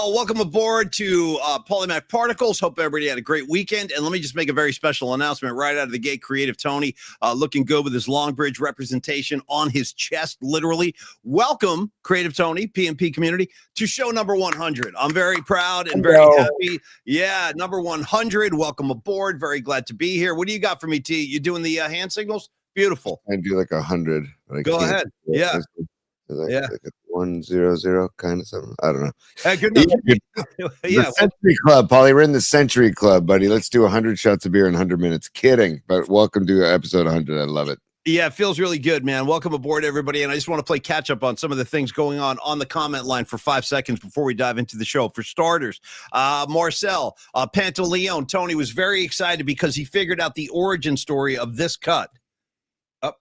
Well, welcome aboard to Polymath Particles. Hope everybody had a great weekend. And let me just make a very special announcement right out of the gate. Creative Tony looking good with his Longbridge representation on his chest, literally. Welcome, Creative Tony, PMP community, to show number 100. I'm very proud and very happy. Yeah, number 100. Welcome aboard. Very glad to be here. What do you got for me, T? You doing the hand signals? Beautiful. I do like 100. Go ahead. Yeah. Like a 100 kind of something. I don't know. Good yeah. Century Club, Paulie. We're in the Century Club, buddy. Let's do 100 shots of beer in 100 minutes. Kidding, but welcome to episode 100. I love it. Yeah, it feels really good, man. Welcome aboard, everybody. And I just want to play catch up on some of the things going on the comment line for 5 seconds before we dive into the show. For starters, Marcel Pantaleon, Tony was very excited because he figured out the origin story of this cut. Up.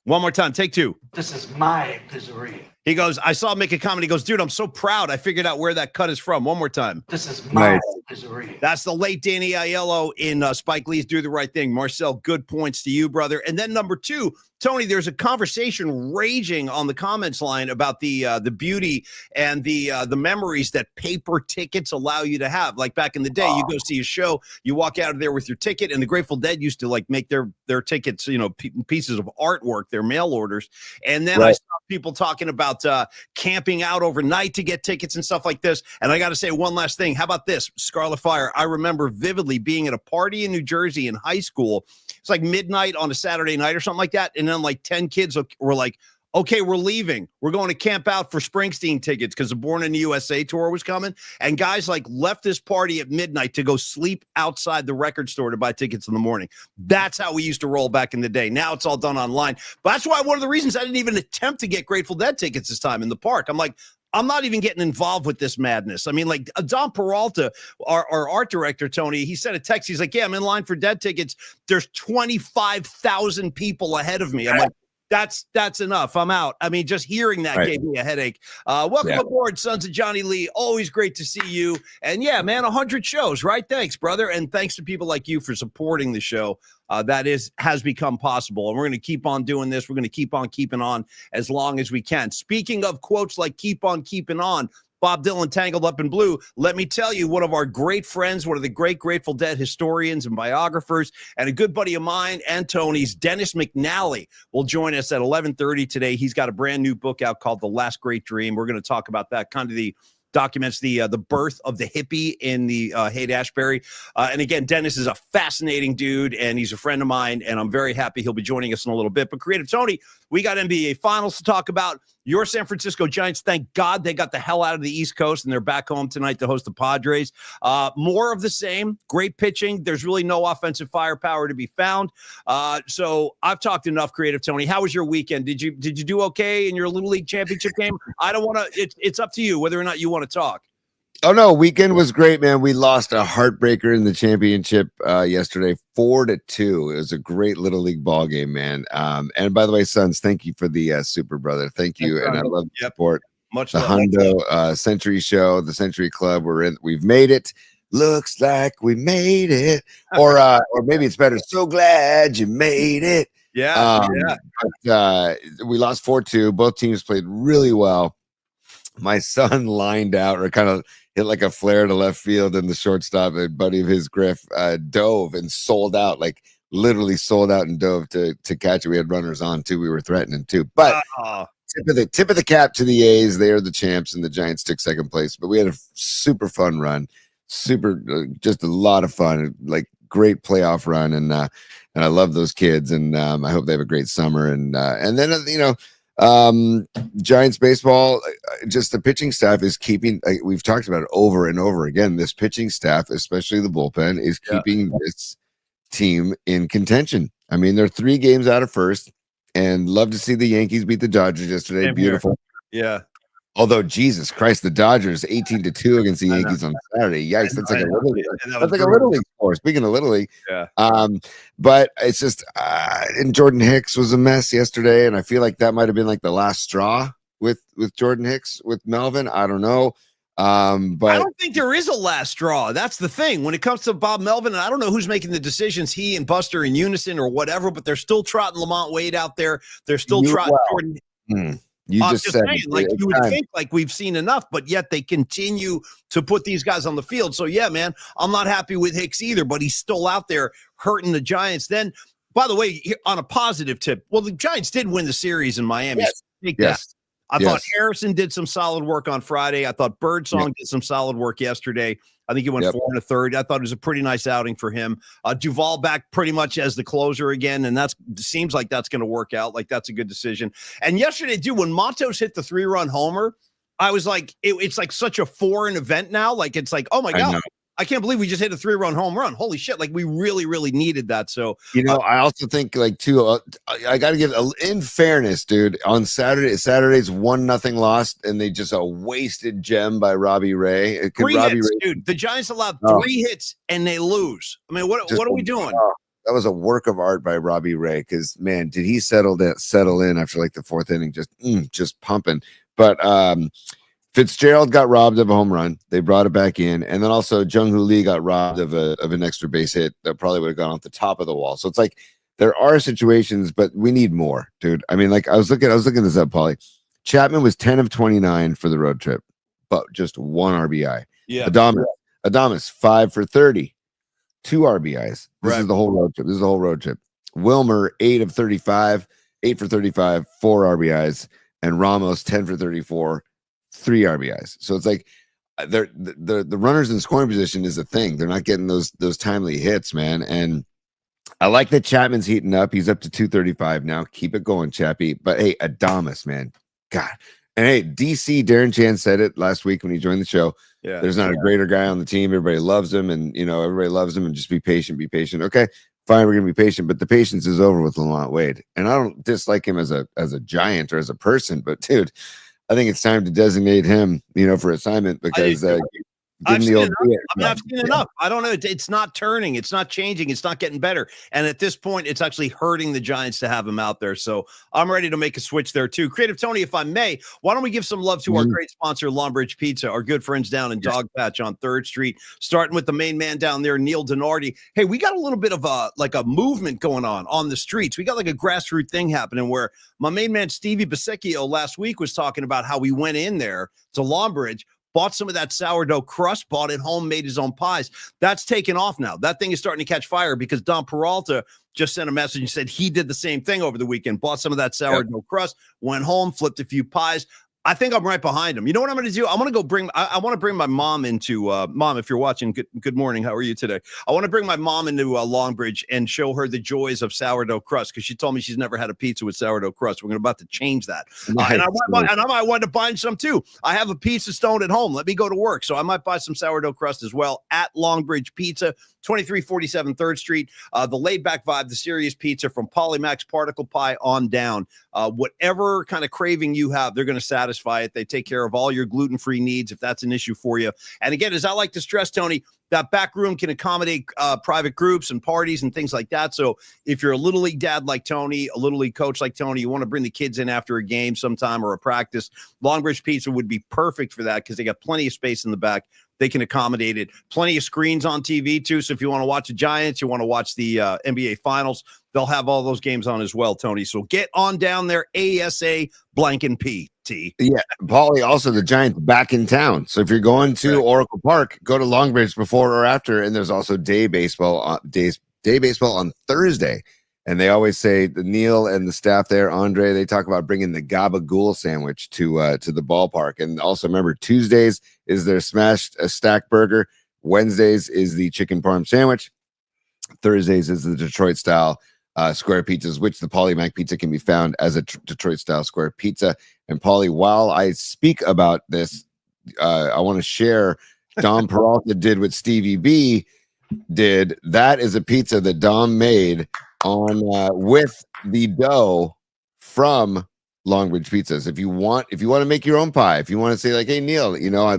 One more time. Take two. This is my pizzeria. He goes, I saw him make a comment. He goes, dude, I'm so proud. I figured out where that cut is from. One more time. This is my pizzeria. That's the late Danny Aiello in Spike Lee's Do the Right Thing. Marcel, good points to you, brother. And then number two, Tony, there's a conversation raging on the comments line about the beauty and the memories that paper tickets allow you to have. Like back in the day, you go see a show, you walk out of there with your ticket, and the Grateful Dead used to like make their tickets, you know, pieces of artwork, their mail orders. And then I saw people talking about camping out overnight to get tickets and stuff like this. And I got to say one last thing. How about this? Scarlet Fire. I remember vividly being at a party in New Jersey in high school. It's like midnight on a Saturday night or something like that. And then like 10 kids were like, okay, we're leaving. We're going to camp out for Springsteen tickets because the Born in the USA tour was coming. And guys like left this party at midnight to go sleep outside the record store to buy tickets in the morning. That's how we used to roll back in the day. Now it's all done online. But that's why one of the reasons I didn't even attempt to get Grateful Dead tickets this time in the park. I'm like, I'm not even getting involved with this madness. I mean, like Don Peralta, our art director, Tony, he sent a text. He's like, yeah, I'm in line for Dead tickets. There's 25,000 people ahead of me. I'm like, that's enough. I'm out. I mean, just hearing that gave me a headache. Welcome aboard, Sons of Johnny Lee. Always great to see you. And yeah, man, 100 shows, right? Thanks, brother. And thanks to people like you for supporting the show. That has become possible. And we're going to keep on doing this. We're going to keep on keeping on as long as we can. Speaking of quotes like keep on keeping on, Bob Dylan, Tangled Up in Blue. Let me tell you, one of our great friends, one of the great Grateful Dead historians and biographers, and a good buddy of mine and Tony's, Dennis McNally, will join us at 11:30 today. He's got a brand new book out called The Last Great Dream. We're going to talk about that, kind of the documents the birth of the hippie in the Haight-Ashbury. And again, Dennis is a fascinating dude, and he's a friend of mine, and I'm very happy he'll be joining us in a little bit. But Creative Tony, we got NBA Finals to talk about. Your San Francisco Giants, thank God they got the hell out of the East Coast, and they're back home tonight to host the Padres. More of the same. Great pitching. There's really no offensive firepower to be found. So I've talked enough, Creative Tony. How was your weekend? Did you do okay in your Little League championship game? I don't want to. It's up to you whether or not you want to talk. Oh no, weekend was great, man. We lost a heartbreaker in the championship yesterday, 4-2. It was a great Little League ball game, man. And by the way, Sons, thank you for the super brother. Thank you, and I love the support. Much the love. Hundo Century Show, the Century Club. We've made it. Looks like we made it, or maybe it's better. So glad you made it. Yeah. But we lost 4-2. Both teams played really well. My son lined out, or kind of hit like a flare to left field, and the shortstop, a buddy of his, Griff, dove and sold out, like literally sold out and dove to catch it. We had runners on too. We were threatening too. But tip of the cap to the A's. They are the champs, and the Giants took second place. But we had a super fun run, just a lot of fun, like great playoff run, and I love those kids, and I hope they have a great summer. And then Giants baseball, just the pitching staff is keeping, we've talked about it over and over again, this pitching staff, especially the bullpen, is keeping this team in contention. I mean, they're 3 games out of first, and love to see the Yankees beat the Dodgers yesterday. Same Beautiful. Here. Yeah. Although, Jesus Christ, the Dodgers 18-2 against the Yankees on Saturday. Yikes, that's like a little league. That's like a little league score. Speaking of little league, but it's just, and Jordan Hicks was a mess yesterday, and I feel like that might have been like the last straw with Jordan Hicks with Melvin. I don't know, but I don't think there is a last straw. That's the thing when it comes to Bob Melvin. And I don't know who's making the decisions, he and Buster in unison or whatever, but they're still trotting Lamont Wade out there. They're still trotting Jordan. You I'm just just said saying, it. like It's you would time. think, like we've seen enough, but yet they continue to put these guys on the field. So yeah, man, I'm not happy with Hicks either, but he's still out there hurting the Giants. Then, by the way, on a positive tip, well, the Giants did win the series in Miami. Yes. So take that. Yes. I Yes. thought Harrison did some solid work on Friday. I thought Birdsong did some solid work yesterday. I think he went 4 1/3. I thought it was a pretty nice outing for him. Duvall back pretty much as the closer again, and that seems like that's going to work out. Like that's a good decision. And yesterday, dude, when Matos hit the 3-run homer, I was like, it's like such a foreign event now. Like it's like, oh my God, I can't believe we just hit a 3-run home run. Holy shit! Like we really, really needed that. So I also think like too. I got to give in fairness, dude. On Saturday's 1-0 loss, and they just a wasted gem by Robbie Ray. Robbie Ray, dude. The Giants allowed 3 hits and they lose. I mean, what are we doing? That was a work of art by Robbie Ray. Because man, did he settle in after like the 4th inning? Just pumping. But Fitzgerald got robbed of a home run. They brought it back in, and then also Jung-Hoo Lee got robbed of an extra base hit that probably would have gone off the top of the wall. So it's like there are situations, but we need more, dude. I mean, like I was looking this up, Paulie. Chapman was 10 of 29 for the road trip, but just 1 RBI. Yeah. Adames 5 for 30, 2 RBIs. This is the whole road trip. Wilmer 8 of 35, 8 for 35, 4 RBIs, and Ramos 10 for 34. 3 RBIs. So it's like the runners in scoring position is a thing. They're not getting those timely hits, man. And I like that Chapman's heating up. He's up to 235 now. Keep it going, Chappie. But hey, Adames, man. God. And hey, DC Darren Chan said it last week when he joined the show. Yeah. There's not a greater guy on the team. Everybody loves him, and everybody loves him, and just be patient, Okay, fine, we're gonna be patient, but the patience is over with Lamont Wade. And I don't dislike him as a Giant or as a person, but dude, I think it's time to designate him, for assignment because I've seen enough. I don't know. It's not turning. It's not changing. It's not getting better. And at this point, it's actually hurting the Giants to have him out there. So I'm ready to make a switch there too. Creative Tony, if I may, why don't we give some love to our great sponsor, Longbridge Pizza, our good friends down in Dogpatch on 3rd Street, starting with the main man down there, Neil Donardi. Hey, we got a little bit of a movement going on the streets. We got like a grassroots thing happening where my main man, Stevie Basecchio, last week was talking about how we went in there to Longbridge, bought some of that sourdough crust, bought it home, made his own pies. That's taken off now. That thing is starting to catch fire because Don Peralta just sent a message and said he did the same thing over the weekend, bought some of that sourdough crust, went home, flipped a few pies. I think I'm right behind him. You know what I'm going to do? I'm going to go I want to bring my mom into, Mom, if you're watching, good morning. How are you today? I want to bring my mom into Longbridge and show her the joys of sourdough crust because she told me she's never had a pizza with sourdough crust. We're about to change that. Nice. And I might want to buy some too. I have a pizza stone at home. Let me go to work. So I might buy some sourdough crust as well at Longbridge Pizza, 2347 3rd Street. The laid back vibe, the serious pizza from Polymax Particle Pie on down. Whatever kind of craving you have, they're going to satisfy it. They take care of all your gluten-free needs if that's an issue for you. And again, as I like to stress, Tony, that back room can accommodate private groups and parties and things like that. So if you're a little league dad like Tony, a little league coach like Tony, you want to bring the kids in after a game sometime or a practice, Longbridge Pizza would be perfect for that because they got plenty of space in the back. They can accommodate it. Plenty of screens on TV too. So if you want to watch the Giants, you want to watch the NBA Finals, they'll have all those games on as well, Tony. So get on down there, ASA blank PT. Yeah, Paulie, also the Giants back in town. So if you're going to Oracle Park, go to Longbridge before or after. And there's also day baseball on Thursday. And they always say, the Neil and the staff there, Andre, they talk about bringing the gabagool sandwich to the ballpark. And also remember, Tuesdays is their smashed stack burger. Wednesdays is the chicken parm sandwich. Thursdays is the Detroit style square pizzas, which the Paulie Mac pizza can be found as a Detroit style square pizza. And Paulie, while I speak about this, I want to share Dom Peralta did what Stevie B did. That is a pizza that Dom made on with the dough from Longbridge Pizzas. If you want to make your own pie, if you want to say like, hey Neil,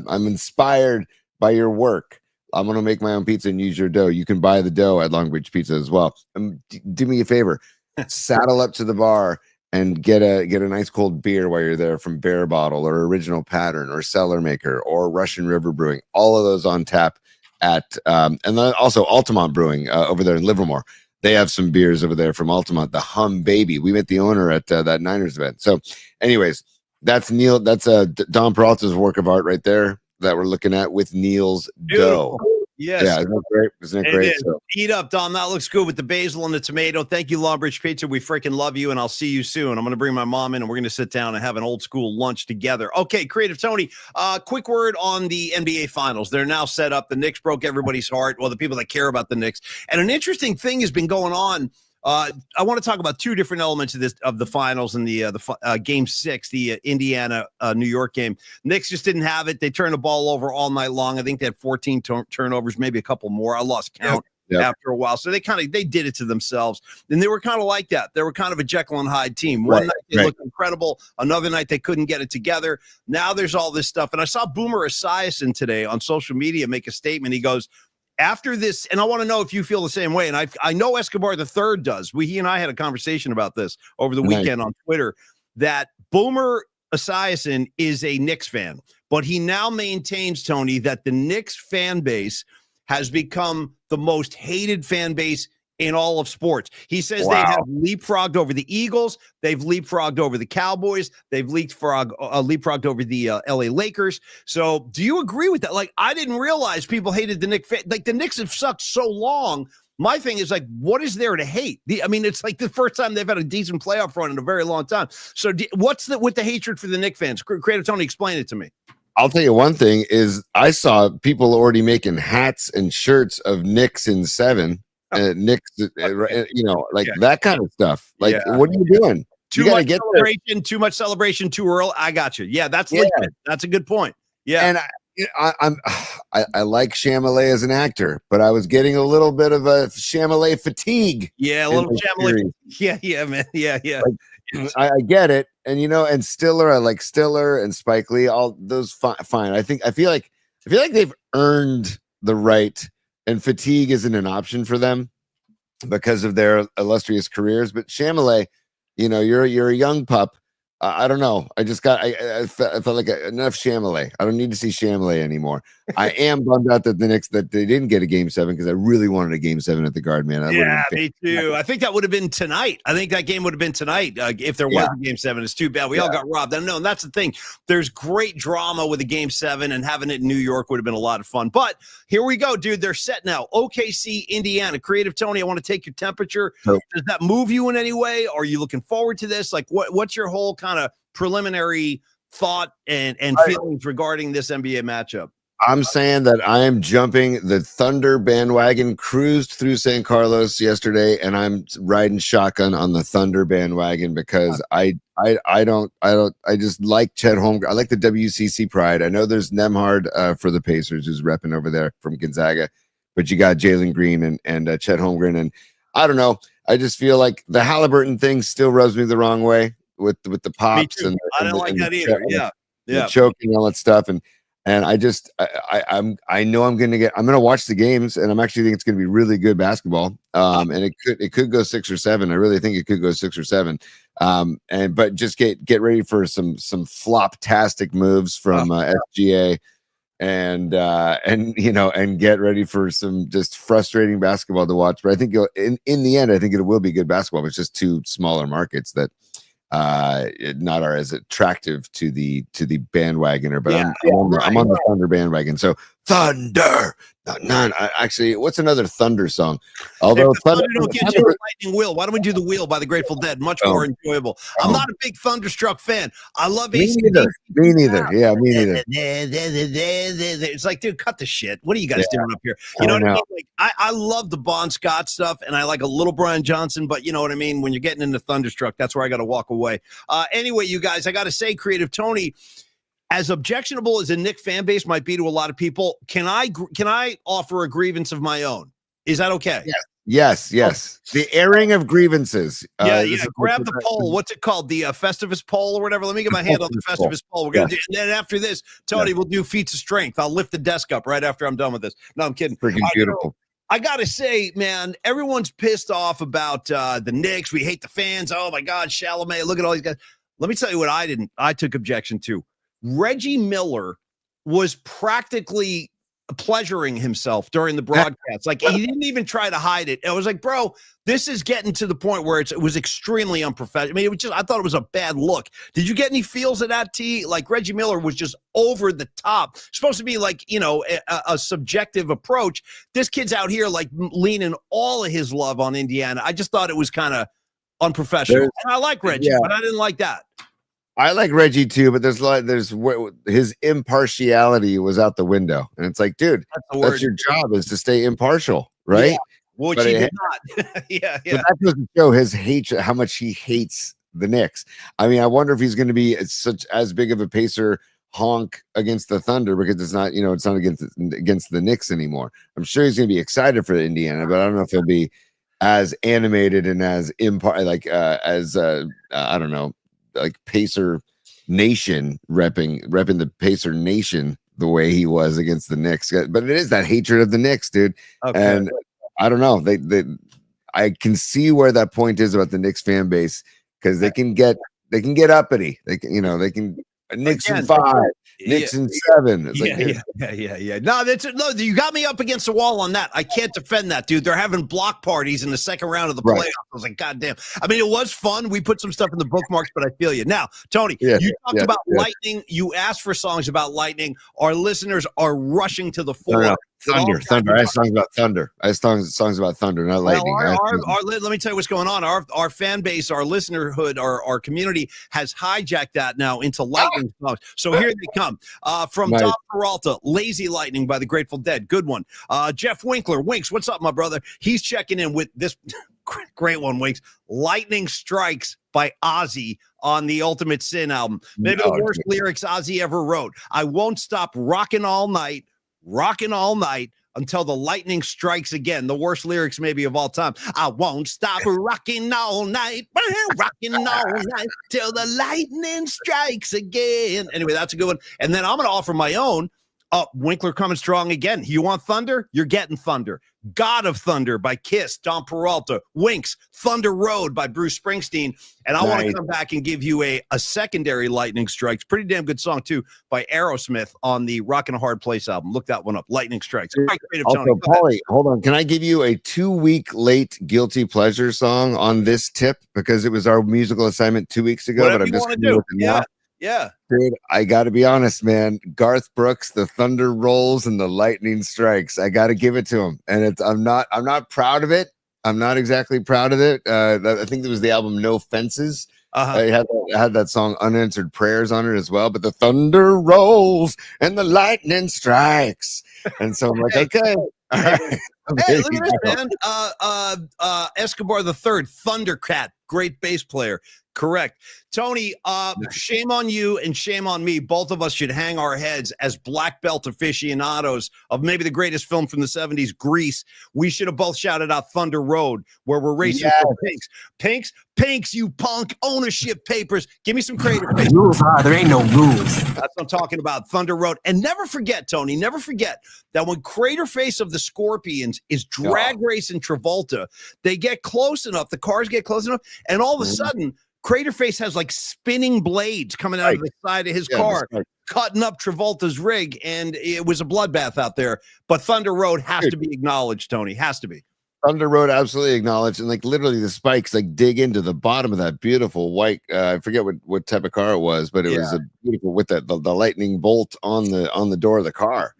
I'm inspired by your work, I'm going to make my own pizza and use your dough, you can buy the dough at Longbridge Pizza as well. Do me a favor, saddle up to the bar and get a nice cold beer while you're there from Bear Bottle or Original Pattern or Cellar Maker or Russian River Brewing. All of those on tap at and then also Altamont Brewing over there in Livermore. They have some beers over there from Altamont, the Hum Baby. We met the owner at that Niners event. So anyways, That's Neil. That's Don Peralta's work of art right there that we're looking at with Neil's dough. Yes. Yeah, isn't it great? Isn't it great? So. Eat up, Dom. That looks good with the basil and the tomato. Thank you, Longbridge Pizza. We freaking love you, and I'll see you soon. I'm going to bring my mom in, and we're going to sit down and have an old school lunch together. Okay, Creative Tony, quick word on the NBA Finals. They're now set up. The Knicks broke everybody's heart. Well, the people that care about the Knicks. And an interesting thing has been going on. I want to talk about two different elements of the finals and the game 6, the Indiana New York game. Knicks just didn't have it. They turned the ball over all night long. I think they had 14 turnovers, maybe a couple more. I lost count after a while. So they did it to themselves. And they were kind of like that. They were kind of a Jekyll and Hyde team. One night they looked incredible. Another night they couldn't get it together. Now there's all this stuff. And I saw Boomer Esiason today on social media make a statement. He goes, after this, and I want to know if you feel the same way, and I know Escobar III does. He and I had a conversation about this over the weekend on Twitter, that Boomer Esiason is a Knicks fan, but he now maintains, Tony, that the Knicks fan base has become the most hated fan base in all of sports. He says they have leapfrogged over the Eagles. They've leapfrogged over the Cowboys. They've leapfrogged over the LA Lakers. So do you agree with that? Like, I didn't realize people hated the Knicks. Like, the Knicks have sucked so long. My thing is, like, what is there to hate? It's like the first time they've had a decent playoff run in a very long time. So what's with the hatred for the Knicks fans? Creative Tony, explain it to me. I'll tell you one thing is I saw people already making hats and shirts of Knicks in 7. Knicks, that kind of stuff. Like, what are you doing? Too much celebration too early. I got you. Yeah, that's legit. That's a good point. Yeah, and I like Chalamet as an actor, but I was getting a little bit of a Chalamet fatigue. Yeah, a little Chalamet. Yeah, man. Yeah. Like, I get it, and and Stiller. I like Stiller and Spike Lee. All those fine. I feel like they've earned the right. And fatigue isn't an option for them because of their illustrious careers. But Chalamet, you're a young pup. I don't know. I felt like enough Chalamet. I don't need to see Chalamet anymore. I am bummed out that they didn't get a game 7 because I really wanted a game 7 at the Guard, man. Me too. I think that would have been tonight. I think that game would have been tonight if there was a game 7. It's too bad. We all got robbed. I know, and that's the thing. There's great drama with a game 7, and having it in New York would have been a lot of fun. But here we go, dude. They're set now. OKC, Indiana. Creative Tony, I want to take your temperature. Does that move you in any way? Are you looking forward to this? Like, what's your whole kind of preliminary thought and feelings regarding this NBA matchup? I'm saying that I am jumping the Thunder bandwagon. Cruised through San Carlos yesterday, and I'm riding shotgun on the Thunder bandwagon because I just like Chet Holmgren. I like the WCC pride. I know there's Nemhard for the Pacers who's repping over there from Gonzaga, but you got Jalen Green and Chet Holmgren, and I don't know. I just feel like the Halliburton thing still rubs me the wrong way with the pops and I don't like that either. Yeah, choking, all that stuff, and I know I'm gonna watch the games, and I'm actually think it's gonna be really good basketball. And it could go 6 or 7. I really think it could go 6 or 7. But just get ready for some flop-tastic moves from SGA, and get ready for some just frustrating basketball to watch. But I think in the end, I think it will be good basketball. But it's just two smaller markets that not are as attractive to the bandwagoner, but I'm on the Thunder bandwagon. So Thunder, actually, what's another Thunder song? Although Thunder don't get you the lightning wheel. Why don't we do the wheel by the Grateful Dead? Much more enjoyable. I'm not a big Thunderstruck fan. I love me neither. Yeah, me neither. It's like, dude, cut the shit. What are you guys doing up here? You know what I mean? Like, I love the Bon Scott stuff, and I like a little Brian Johnson, but you know what I mean? When you're getting into Thunderstruck, that's where I got to walk away. Anyway, you guys, I got to say, Creative Tony, as objectionable as a Knicks fan base might be to a lot of people, can I offer a grievance of my own? Is that okay? Yes. The airing of grievances. Grab the poll. What's it called? The Festivus poll or whatever. Let me get my hand on the Festivus poll. We're gonna do, and then after this, Tony, we'll do feats of strength. I'll lift the desk up right after I'm done with this. No, I'm kidding. Freaking beautiful. I gotta say, man, everyone's pissed off about the Knicks. We hate the fans. Oh my God, Chalamet. Look at all these guys. Let me tell you what I took objection to. Reggie Miller was practically pleasuring himself during the broadcast. Like he didn't even try to hide it. I was like, bro, this is getting to the point where it was extremely unprofessional. I mean, I thought it was a bad look. Did you get any feels of that, T? Like Reggie Miller was just over the top. Supposed to be like, a subjective approach. This kid's out here like leaning all of his love on Indiana. I just thought it was kind of unprofessional. And I like Reggie, but I didn't like that. I like Reggie too, but there's his impartiality was out the window, and it's like, dude, that's your job, is to stay impartial, right? Yeah, which he did not. yeah. But that doesn't show his hatred, how much he hates the Knicks. I mean, I wonder if he's going to be as big of a pacer honk against the Thunder, because it's not against the Knicks anymore. I'm sure he's going to be excited for Indiana, but I don't know if he'll be as animated and as I don't know, like Pacer Nation repping the Pacer Nation the way he was against the Knicks. But it is that hatred of the Knicks, dude. Okay. And I don't know, I can see where that point is about the Knicks fan base, because they can get uppity. They can Knicks in 5, Knicks in 7. It's yeah. No, you got me up against the wall on that. I can't defend that, dude. They're having block parties in the second round of the playoffs. I was like, God damn. I mean, it was fun. We put some stuff in the bookmarks, but I feel you. Now, Tony, you talked about lightning. You asked for songs about lightning. Our listeners are rushing to the fore. No. Thunder. I have songs about thunder. I have songs about thunder, not lightning. Let me tell you what's going on. Our fan base, our listenerhood, our community has hijacked that now into lightning songs. So here they come. From Tom Peralta, Lazy Lightning by the Grateful Dead. Good one. Jeff Winkler, Winks, what's up, my brother? He's checking in with this great one, Winks. Lightning Strikes by Ozzy on the Ultimate Sin album. Maybe the worst lyrics Ozzy ever wrote. I won't stop rocking all night until the lightning strikes again. The worst lyrics maybe of all time. I won't stop rocking all night till the lightning strikes again. Anyway, that's a good one. And then I'm going to offer my own. Winkler coming strong again. You want thunder? You're getting thunder. God of Thunder by Kiss, Don Peralta. Winks, Thunder Road by Bruce Springsteen. And I want to come back and give you a secondary Lightning Strikes. Pretty damn good song, too, by Aerosmith on the Rockin' a Hard Place album. Look that one up. Lightning Strikes. Also, Paulie, hold on. Can I give you a 2-week late guilty pleasure song on this tip? Because it was our musical assignment 2 weeks ago. Whatever but I'm just do. Yeah. Dude, I got to be honest, man. Garth Brooks, The Thunder Rolls and the Lightning Strikes. I got to give it to him. And I'm not proud of it. I'm not exactly proud of it. I think it was the album No Fences. I had that song Unanswered Prayers on it as well. But the thunder rolls and the lightning strikes. And so I'm like, okay. Hey, look at this, man. Escobar the Third, Thundercat, great bass player. Correct. Tony, shame on you and shame on me. Both of us should hang our heads as black belt aficionados of maybe the greatest film from the 70s, Grease. We should have both shouted out Thunder Road, where we're racing for Pinks, you punk. Ownership papers. Give me some creative. Rules are, there ain't no rules. That's what I'm talking about, Thunder Road. And never forget, Tony, that when Craterface of the Scorpions is drag racing Travolta, they get close enough, the cars get close enough, and all of a sudden, Craterface has like spinning blades coming out of the side of his car, cutting up Travolta's rig, and it was a bloodbath out there. But Thunder Road has to be acknowledged, Tony. Has to be. Thunder Road, absolutely acknowledged. And like literally the spikes like dig into the bottom of that beautiful white, I forget what type of car it was, but it was a beautiful with the lightning bolt on the door of the car.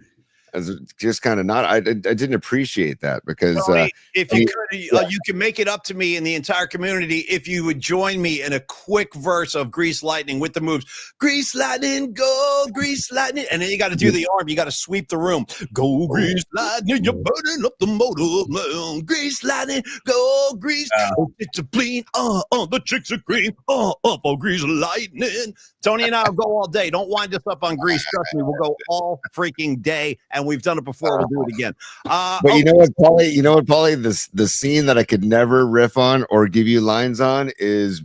It's just kind of not. I didn't appreciate that because Tony, if you could, you can make it up to me and the entire community if you would join me in a quick verse of Grease Lightning with the moves. Grease Lightning, go Grease Lightning, and then you got to do the arm. You got to sweep the room. Go Grease Lightning, you're burning up the motor. Grease Lightning, go Grease. Discipline, the chicks are green. Up on Grease Lightning. Tony and I will go all day. Don't wind us up on Grease. Trust me, we'll go all freaking day. And we've done it before. We'll do it again. But you know what, Paulie? The scene that I could never riff on or give you lines on is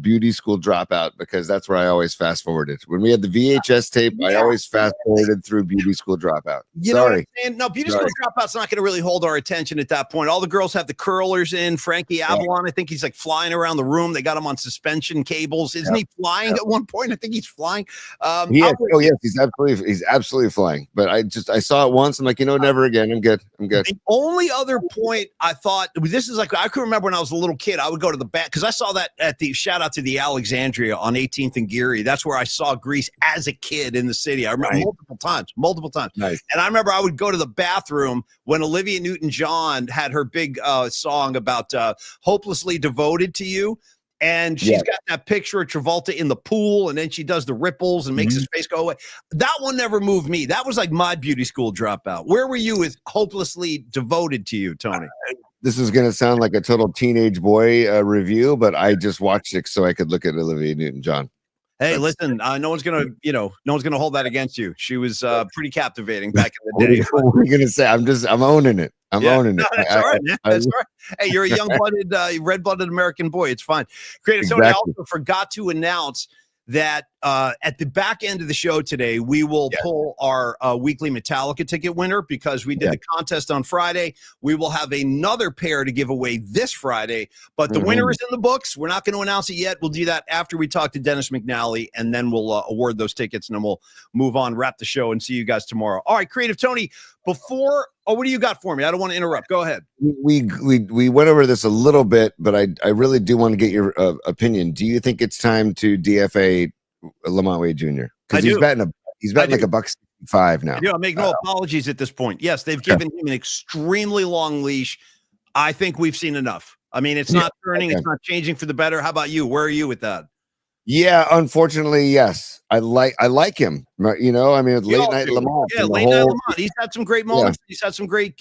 Beauty School Dropout, because that's where I always fast forwarded. When we had the VHS tape, I always fast forwarded through Beauty School Dropout. Sorry. No, Beauty School Dropout's not going to really hold our attention at that point. All the girls have the curlers in. Frankie Avalon, I think he's like flying around the room. They got him on suspension cables. Isn't he flying at one point? I think he's flying. Yes, he's absolutely flying. But I saw it once. I'm like, never again. I'm good. The only other point I thought, this is like, I can remember when I was a little kid, I would go to the back because I saw that at the shout out to the Alexandria on 18th and Geary. That's where I saw Grease as a kid in the city. I remember multiple times. Nice. And I remember I would go to the bathroom when Olivia Newton-John had her big song about hopelessly devoted to you. And she's got that picture of Travolta in the pool, and then she does the ripples and makes his face go away. That one never moved me. That was like my beauty school dropout. Where were you with hopelessly devoted to you, Tony? This is going to sound like a total teenage boy review, but I just watched it so I could look at Olivia Newton-John. Hey, listen, no one's gonna hold that against you. She was pretty captivating back in the day. What are you gonna say? I'm owning it. I'm owning it. That's all right, man. That's all right. Hey, you're a young-blooded, red-blooded American boy. It's fine. Creative Tony, I also forgot to announce that at the back end of the show today, we will pull our weekly Metallica ticket winner because we did the contest on Friday. We will have another pair to give away this Friday, but the winner is in the books. We're not going to announce it yet. We'll do that after we talk to Dennis McNally, and then we'll award those tickets, and then we'll move on, wrap the show, and see you guys tomorrow. All right, Creative Tony, what do you got for me? I don't want to interrupt. Go ahead. We went over this a little bit, but I really do want to get your opinion. Do you think it's time to DFA Lamont Wade Jr.? Because he's betting like $1.65 now. I make no apologies at this point. Yes, they've given him an extremely long leash. I think we've seen enough. I mean, it's not turning, it's not changing for the better. How about you? Where are you with that? Yeah, unfortunately, yes. I like him. I mean, it's late night Lamont. Yeah, late night Lamont. He's had some great moments. He's had some great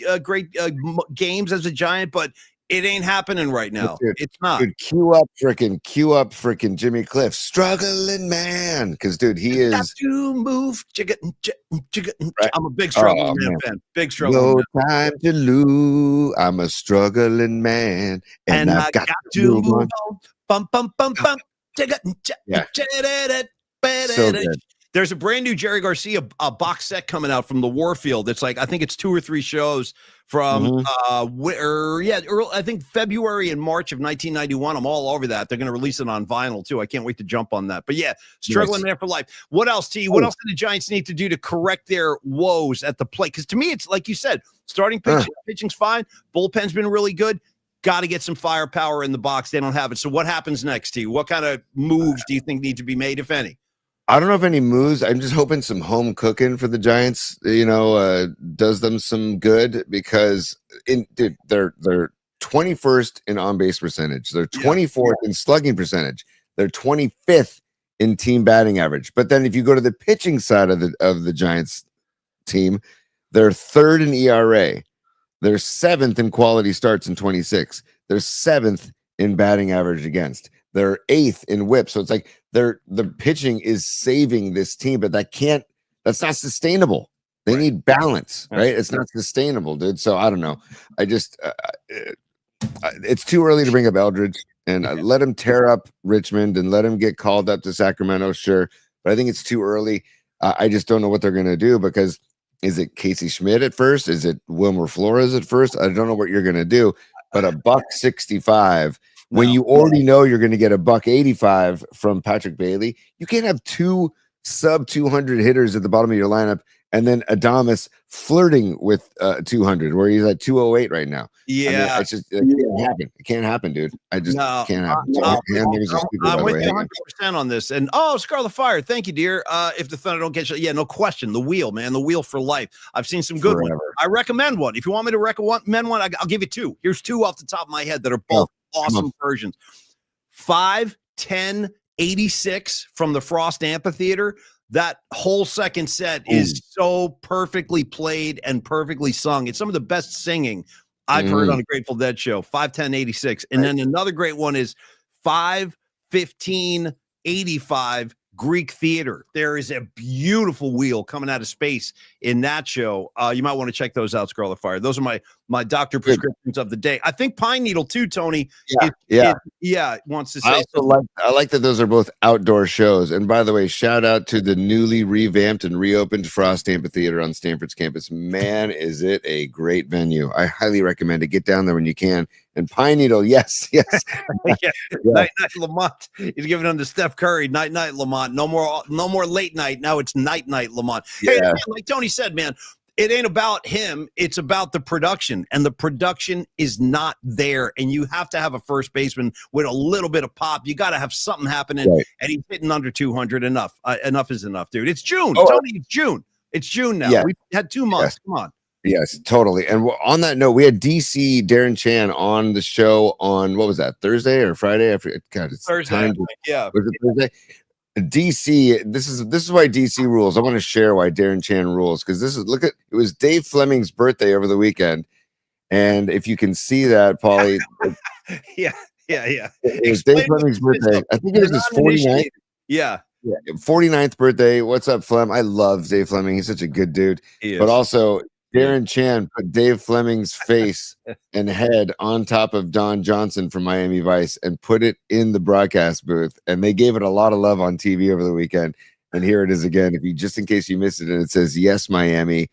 games as a Giant, but it ain't happening right now. Dude, it's not. Dude, cue up freaking Jimmy Cliff, struggling man, because dude, he is. Got to move. Right. I'm a big struggling man fan. Big struggling. No time to lose. I'm a struggling man, and I've got to move on. Bum bum bum bum. Yeah. So good. There's a brand new Jerry Garcia box set coming out from the Warfield. It's like, I think it's 2 or 3 shows from I think February and March of 1991. I'm all over that. They're going to release it on vinyl too. I can't wait to jump on that. But yeah, struggling man for life. What else, T? What else do the Giants need to do to correct their woes at the plate? Because to me, it's like you said, starting pitching's fine. Bullpen's been really good. Got to get some firepower in the box. They don't have it. So what happens next, T? What kind of moves do you think need to be made, if any? I don't know if any moves. I'm just hoping some home cooking for the Giants, does them some good, because they're 21st in on-base percentage. They're 24th in slugging percentage. They're 25th in team batting average. But then if you go to the pitching side of the Giants team, they're 3rd in ERA. They're 7th in quality starts in 26. They're 7th in batting average against. They're 8th in whip. So it's like the pitching is saving this team, but that's not sustainable. They need balance, right? It's not sustainable, dude. So I don't know. I just it's too early to bring up Eldridge, and let him tear up Richmond and let him get called up to Sacramento, sure. But I think it's too early. I just don't know what they're going to do, because is it Casey Schmidt at first? Is it Wilmer Flores at first? I don't know what you're going to do, but $1.65 when you already know you're going to get $1.85 from Patrick Bailey. You can't have 2 sub 200 hitters at the bottom of your lineup and then Adames flirting with 200, where he's at 208 right now. Yeah, I mean, it can't happen, dude. I just can't happen. I'm with you 100% on this. And Scarlet Fire, thank you, dear. If the Thunder don't get you, no question, the wheel, man, the wheel for life. I've seen some good ones. I recommend one. If you want me to recommend one, I'll give you 2. Here's 2 off the top of my head that are both awesome versions. 5-10-86 from the Frost Amphitheater. That whole second set is so perfectly played and perfectly sung. It's some of the best singing I've heard on a Grateful Dead show. 5-10-86. And then another great one is 5-15-85 Greek Theater. There is a beautiful wheel coming out of space in that show. You might want to check those out, Scarlet Fire. Those are my doctor prescriptions of the day. I think Pine Needle too, Tony. Wants to say. I like that those are both outdoor shows. And by the way, shout out to the newly revamped and reopened Frost Amphitheater on Stanford's campus. Man, is it a great venue! I highly recommend it. Get down there when you can. And Pine Needle, yes. Night night Lamont. He's giving them to Steph Curry. Night night Lamont. No more late night. Now it's night Lamont. Hey, man, like Tony said, man, It ain't about him. It's about the production, and the production is not there. And you have to have a first baseman with a little bit of pop. You got to have something happening, Right. and he's hitting under 200. Enough. Enough is enough, dude. It's June. Oh, Tony, it's June. It's June now. Yeah. We've had 2 months. Yes. Come on. Yes, totally. And on that note, we had DC Darren Chan on the show on, what was that, Thursday or Friday? I forget. God, it's Thursday. time. Yeah. Was it Thursday? DC, this is why DC rules. I want to share why Darren Chan rules, because it was Dave Fleming's birthday over the weekend. And if you can see that, Paulie, Yeah. it was Dave Fleming's birthday. I think it was his 49th. Yeah. 49th birthday. What's up, Flem? I love Dave Fleming. He's such a good dude. But also, Darren Chan put Dave Fleming's face and head on top of Don Johnson from Miami Vice and put it in the broadcast booth. And they gave it a lot of love on TV over the weekend. And here it is again. If you, just in case you missed it, and it says, "Yes, Miami,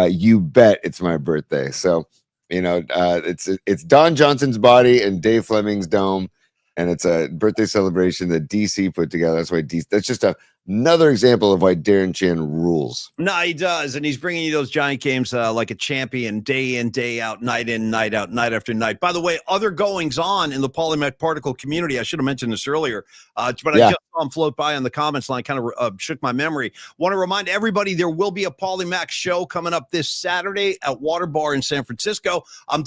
you bet it's my birthday." So, it's Don Johnson's body and Dave Fleming's dome. And it's a birthday celebration that DC put together. That's why that's just another example of why Darren Chan rules. No, he does. And he's bringing you those giant games like a champion, day in, day out, night in, night out, night after night. By the way, other goings on in the Polymath particle community. I should have mentioned this earlier, but I just saw him float by on the comments line, kind of shook my memory. Want to remind everybody there will be a Polymath show coming up this Saturday at Water Bar in San Francisco. I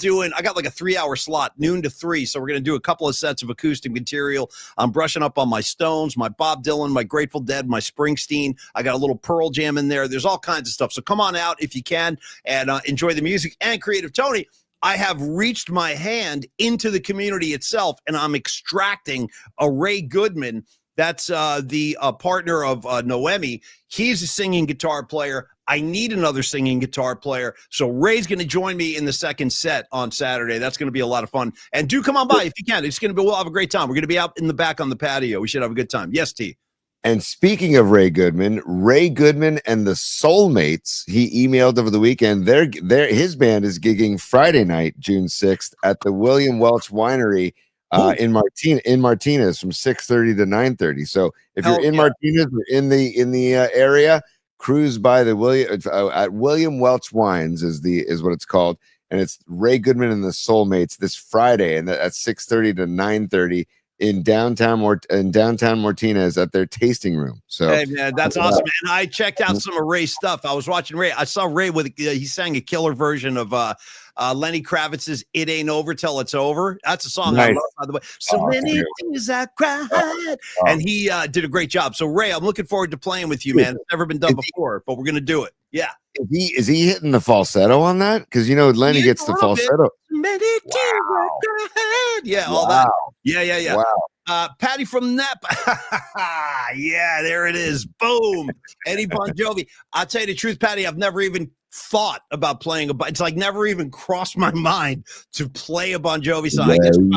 got like a 3-hour slot, noon to 3. So we're going to do a couple of sets of acoustic material. I'm brushing up on my Stones, my Bob Dylan, my Grateful Dead, my Springsteen. I got a little Pearl Jam in there. There's all kinds of stuff. So come on out if you can and enjoy the music. And Creative Tony, I have reached my hand into the community itself, and I'm extracting a Ray Goodman. That's the partner of Noemi. He's a singing guitar player. I need another singing guitar player. So Ray's going to join me in the second set on Saturday. That's going to be a lot of fun. And do come on by if you can. We'll have a great time. We're going to be out in the back on the patio. We should have a good time. Yes, T. And speaking of Ray Goodman and the Soulmates, he emailed over the weekend. His band is gigging Friday night, June 6th, at the William Welch Winery in Martinez from 6:30 to 9:30. So if you're in Martinez or in the area, cruise by the at William Welch Wines is what it's called, and it's Ray Goodman and the Soulmates this Friday, and that's 6:30 to 9:30 in downtown Martinez at their tasting room. So hey man, that's awesome. And I checked out some of Ray's stuff. I was watching Ray. I saw Ray with he sang a killer version of Lenny Kravitz's "It Ain't Over Till It's Over." That's a song I love, by the way. So many things I cried, and he did a great job. So Ray, I'm looking forward to playing with you, man. It's never been done before, but we're gonna do it. Yeah. Is he hitting the falsetto on that? Because Lenny gets the falsetto. Many tears I cried. Yeah, all that. Yeah. Wow. Patty from Napa. Yeah, there it is. Boom. Eddie Bon Jovi. I'll tell you the truth, Patty, I've never even thought about playing it's like never even crossed my mind to play a Bon Jovi song. I tell you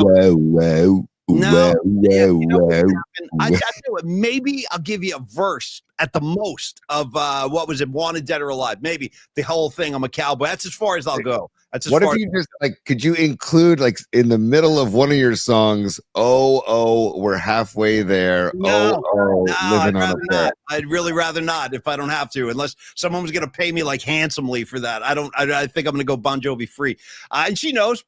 what, maybe I'll give you a verse at the most of what was it, Wanted Dead or Alive. Maybe the whole thing, I'm a cowboy. That's as far as I'll go. That's as what far if you just could you include in the middle of one of your songs, we're halfway there. No, living on a prayer. I'd really rather not if I don't have to, unless someone was going to pay me handsomely for that. I think I'm going to go Bon Jovi free. And she knows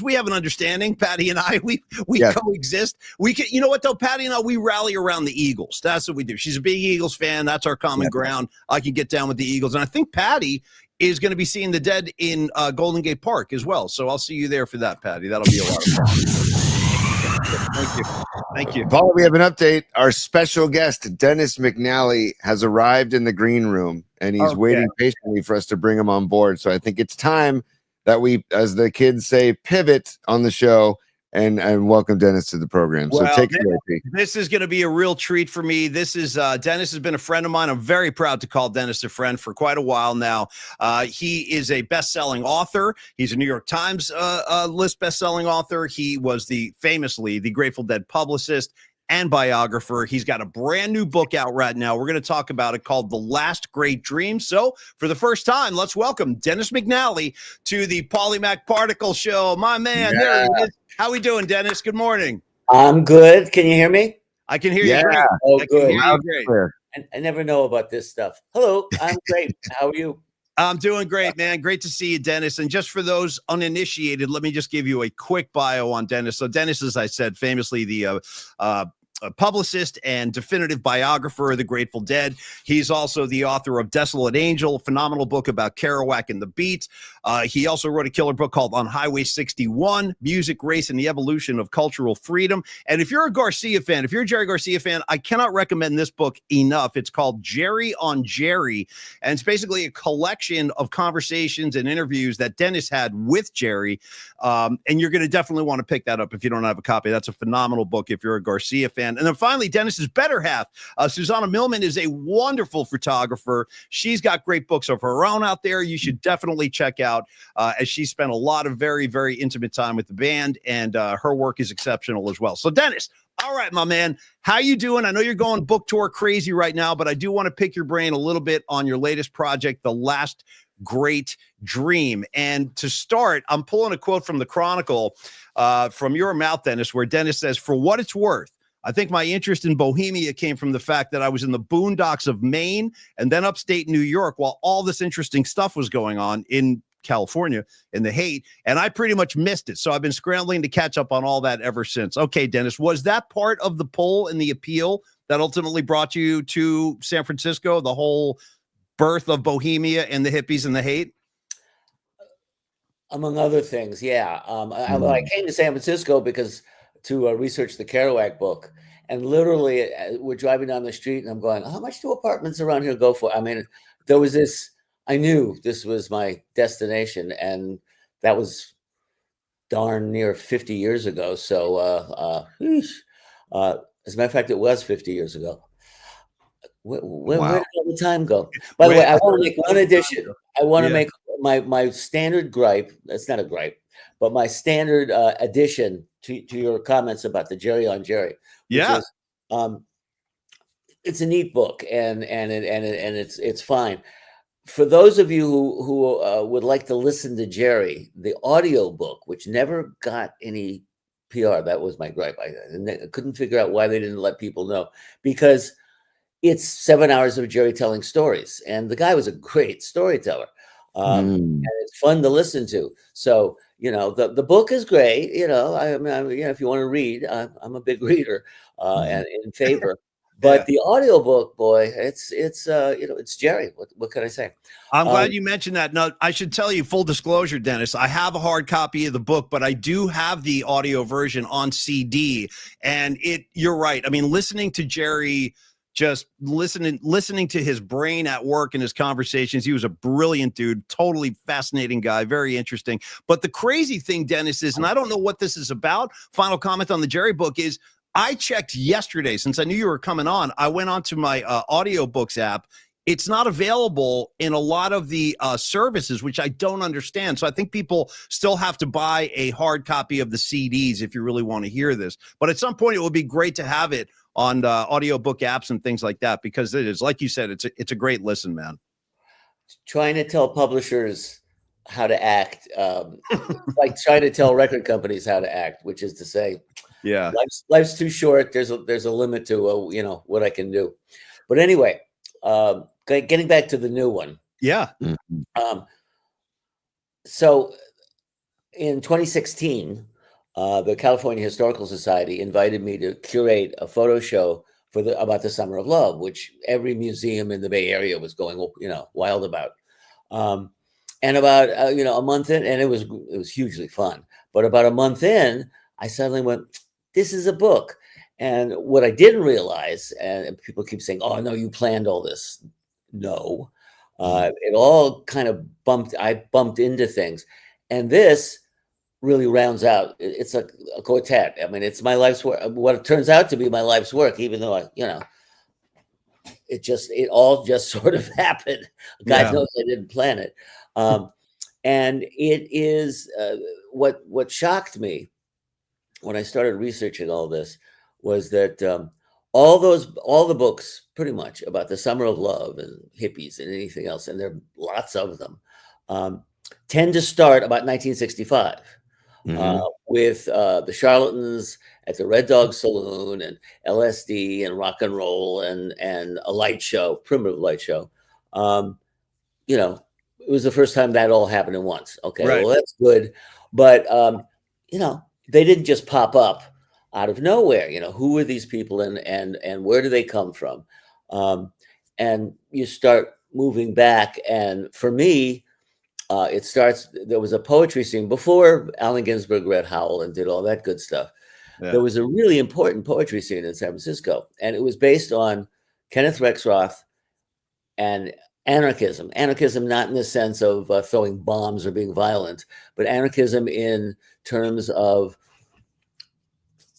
we have an understanding. Patty and I, we coexist. We can, you know what though, Patty and I, we rally around the Eagles. That's what we do. She's a big Eagles fan. That's our common ground. I can get down with the Eagles. And I think Patty is going to be seeing the Dead in Golden Gate Park as well. So I'll see you there for that, Patty. That'll be a lot of fun. Thank you. Paul, we have an update. Our special guest, Dennis McNally, has arrived in the green room, and he's waiting patiently for us to bring him on board. So I think it's time that we, as the kids say, pivot on the show and welcome Dennis to the program. So take it away, Pete. This is going to be a real treat for me. This is Dennis has been a friend of mine. I'm very proud to call Dennis a friend for quite a while now. He is a best-selling author. He's a New York Times list best-selling author. He was famously the Grateful Dead publicist and biographer. He's got a brand new book out right now. We're going to talk about it called The Last Great Dream. So for the first time, let's welcome Dennis McNally to the Polymath Particle Show. My man, there he is. How we doing, Dennis? Good morning. I'm good. Can you hear me? I can hear you. Great. Oh, good. Great. I never know about this stuff. Hello, I'm great. How are you? I'm doing great, man. Great to see you, Dennis. And just for those uninitiated, let me just give you a quick bio on Dennis. So Dennis, as I said, famously the a publicist and definitive biographer of the Grateful Dead. He's also the author of Desolate Angel, a phenomenal book about Kerouac and the Beat. He also wrote a killer book called On Highway 61, Music, Race, and the Evolution of Cultural Freedom. And if you're a Garcia fan, if you're a Jerry Garcia fan, I cannot recommend this book enough. It's called Jerry on Jerry, and it's basically a collection of conversations and interviews that Dennis had with Jerry. And you're going to definitely want to pick that up if you don't have a copy. That's a phenomenal book if you're a Garcia fan. And then finally, Dennis's better half, Susanna Millman, is a wonderful photographer. She's got great books of her own out there. You should definitely check out as she spent a lot of very, very intimate time with the band, and her work is exceptional as well. So Dennis, all right, my man, how you doing? I know you're going book tour crazy right now, but I do want to pick your brain a little bit on your latest project, The Last Great Dream. And to start, I'm pulling a quote from the Chronicle from your mouth, Dennis, where Dennis says, "For what it's worth, I think my interest in Bohemia came from the fact that I was in the boondocks of Maine and then upstate New York while all this interesting stuff was going on in California in the hate, and I pretty much missed it. So I've been scrambling to catch up on all that ever since." Okay, Dennis, was that part of the pull and the appeal that ultimately brought you to San Francisco, the whole birth of Bohemia and the hippies and the hate? Among other things, yeah. I came to San Francisco because to research the Kerouac book, and literally we're driving down the street, and I'm going, "How much do apartments around here go for?" I mean, there was this. I knew this was my destination, and that was darn near 50 years ago. So, as a matter of fact, it was 50 years ago. Where did all the time go? By the way, I want to make one addition. I want to make my standard gripe. That's not a gripe, but my standard addition to your comments about the Jerry on Jerry. Yeah. Is, it's a neat book, and it's fine. For those of you who would like to listen to Jerry, the audio book, which never got any PR, that was my gripe. I couldn't figure out why they didn't let people know, because it's 7 hours of Jerry telling stories, and the guy was a great storyteller, and it's fun to listen to. So the book is great. I mean, if you want to read, I'm a big reader and in favor. But the audiobook, boy, it's Jerry. What can I say? I'm glad you mentioned that. No, I should tell you, full disclosure, Dennis, I have a hard copy of the book, but I do have the audio version on CD. And you're right. I mean, listening to Jerry, just listening to his brain at work and his conversations, he was a brilliant dude, totally fascinating guy, very interesting. But the crazy thing, Dennis, is, and I don't know what this is about, final comment on the Jerry book is, I checked yesterday, since I knew you were coming on, I went onto my audiobooks app. It's not available in a lot of the services, which I don't understand. So I think people still have to buy a hard copy of the CDs if you really want to hear this. But at some point, it would be great to have it on audiobook apps and things like that, because it is, like you said, it's a great listen, man. Trying to tell publishers how to act, like trying to tell record companies how to act, which is to say, yeah, life's too short. There's a limit to what I can do. But anyway, getting back to the new one. Yeah. So in 2016, the California Historical Society invited me to curate a photo show about the Summer of Love, which every museum in the Bay Area was going wild about. And about a month in, and it was hugely fun. But about a month in, I suddenly went, this is a book. And what I didn't realize, and people keep saying, "Oh no, you planned all this." No, it all kind of I bumped into things, and this really rounds out. It's a quartet. I mean, it's my life's work. What it turns out to be my life's work, even though it all just sort of happened. God knows I didn't plan it. And it is what shocked me when I started researching all this was that all the books pretty much about the Summer of Love and hippies and anything else, and there are lots of them, tend to start about 1965 with the charlatans at the Red Dog Saloon and LSD and rock and roll and a light show, primitive light show. it was the first time that all happened at once. Okay, Right. well, that's good. But, they didn't just pop up out of nowhere. Who are these people and where do they come from? And you start moving back. And for me, there was a poetry scene before Allen Ginsberg read Howl and did all that good stuff. Yeah. There was a really important poetry scene in San Francisco, and it was based on Kenneth Rexroth and anarchism. Anarchism, not in the sense of throwing bombs or being violent, but anarchism in terms of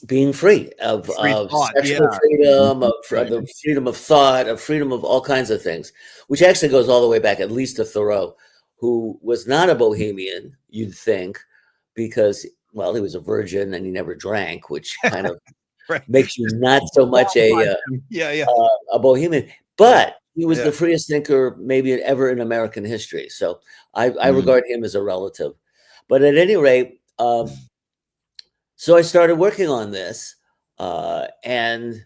being free, of thought, sexual yeah. freedom, of Right. the freedom of thought, of freedom of all kinds of things, which actually goes all the way back at least to Thoreau, who was not a bohemian, you'd think, because, well, he was a virgin and he never drank, which kind of Right. makes you not so much Yeah. a bohemian. But he was Yeah. the freest thinker maybe ever in American history. So I regard him as a relative. But at any rate, so I started working on this, and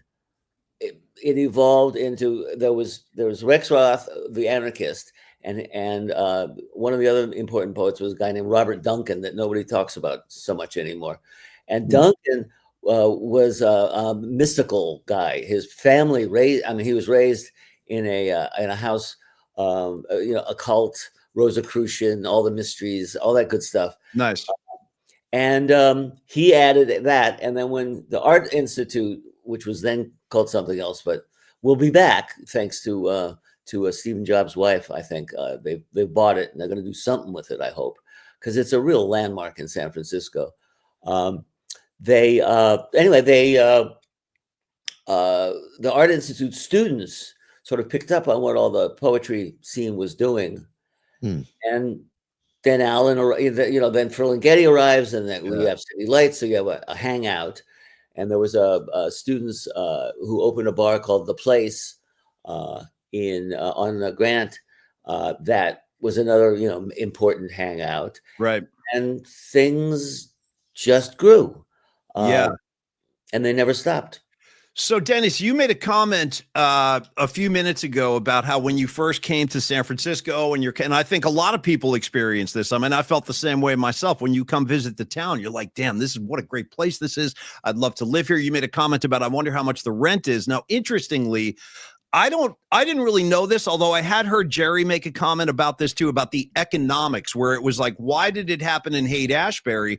it evolved into there was Rexroth, the anarchist, and one of the other important poets was a guy named Robert Duncan that nobody talks about so much anymore. And Duncan was a mystical guy. His family he was raised in a house, occult, Rosicrucian, all the mysteries, all that good stuff. Nice. And he added that. And then when the Art Institute, which was then called something else, but will be back thanks to Stephen Jobs' wife, I think they bought it and they're going to do something with it, I hope, because it's a real landmark in San Francisco. The Art Institute students sort of picked up on what all the poetry scene was doing, and then then Ferlinghetti arrives, and then we have City Lights, so you have a hangout. And there was students who opened a bar called The Place on Grant. That was another important hangout. Right. And things just grew. Yeah. And they never stopped. So, Dennis, you made a comment a few minutes ago about how when you first came to San Francisco, and I think a lot of people experience this. I mean, I felt the same way myself. When you come visit the town, you're like, damn, what a great place this is. I'd love to live here. You made a comment about, I wonder how much the rent is. Now, interestingly, I didn't really know this, although I had heard Jerry make a comment about this too, about the economics, where it was like, why did it happen in Haight-Ashbury?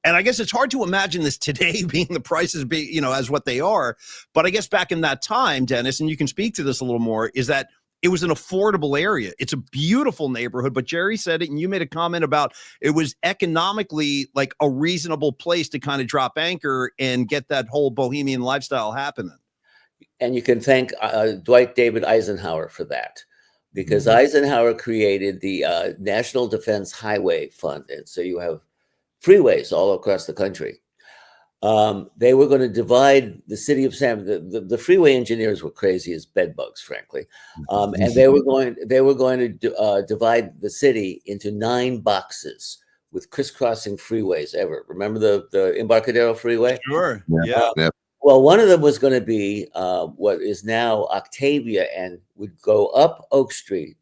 And I guess it's hard to imagine this today, being the prices as what they are. But I guess back in that time, Dennis, and you can speak to this a little more, is that it was an affordable area. It's a beautiful neighborhood, but Jerry said it, and you made a comment about it was economically like a reasonable place to kind of drop anchor and get that whole bohemian lifestyle happening. And you can thank Dwight David Eisenhower for that, because Eisenhower created the National Defense Highway Fund. And so you have freeways all across the country. They were going to divide the city of the freeway engineers were crazy as bedbugs, frankly. And they were going to divide the city into 9 boxes with crisscrossing freeways ever. Remember the Embarcadero Freeway? Sure. Yeah. Well, one of them was going to be what is now Octavia, and would go up Oak Street,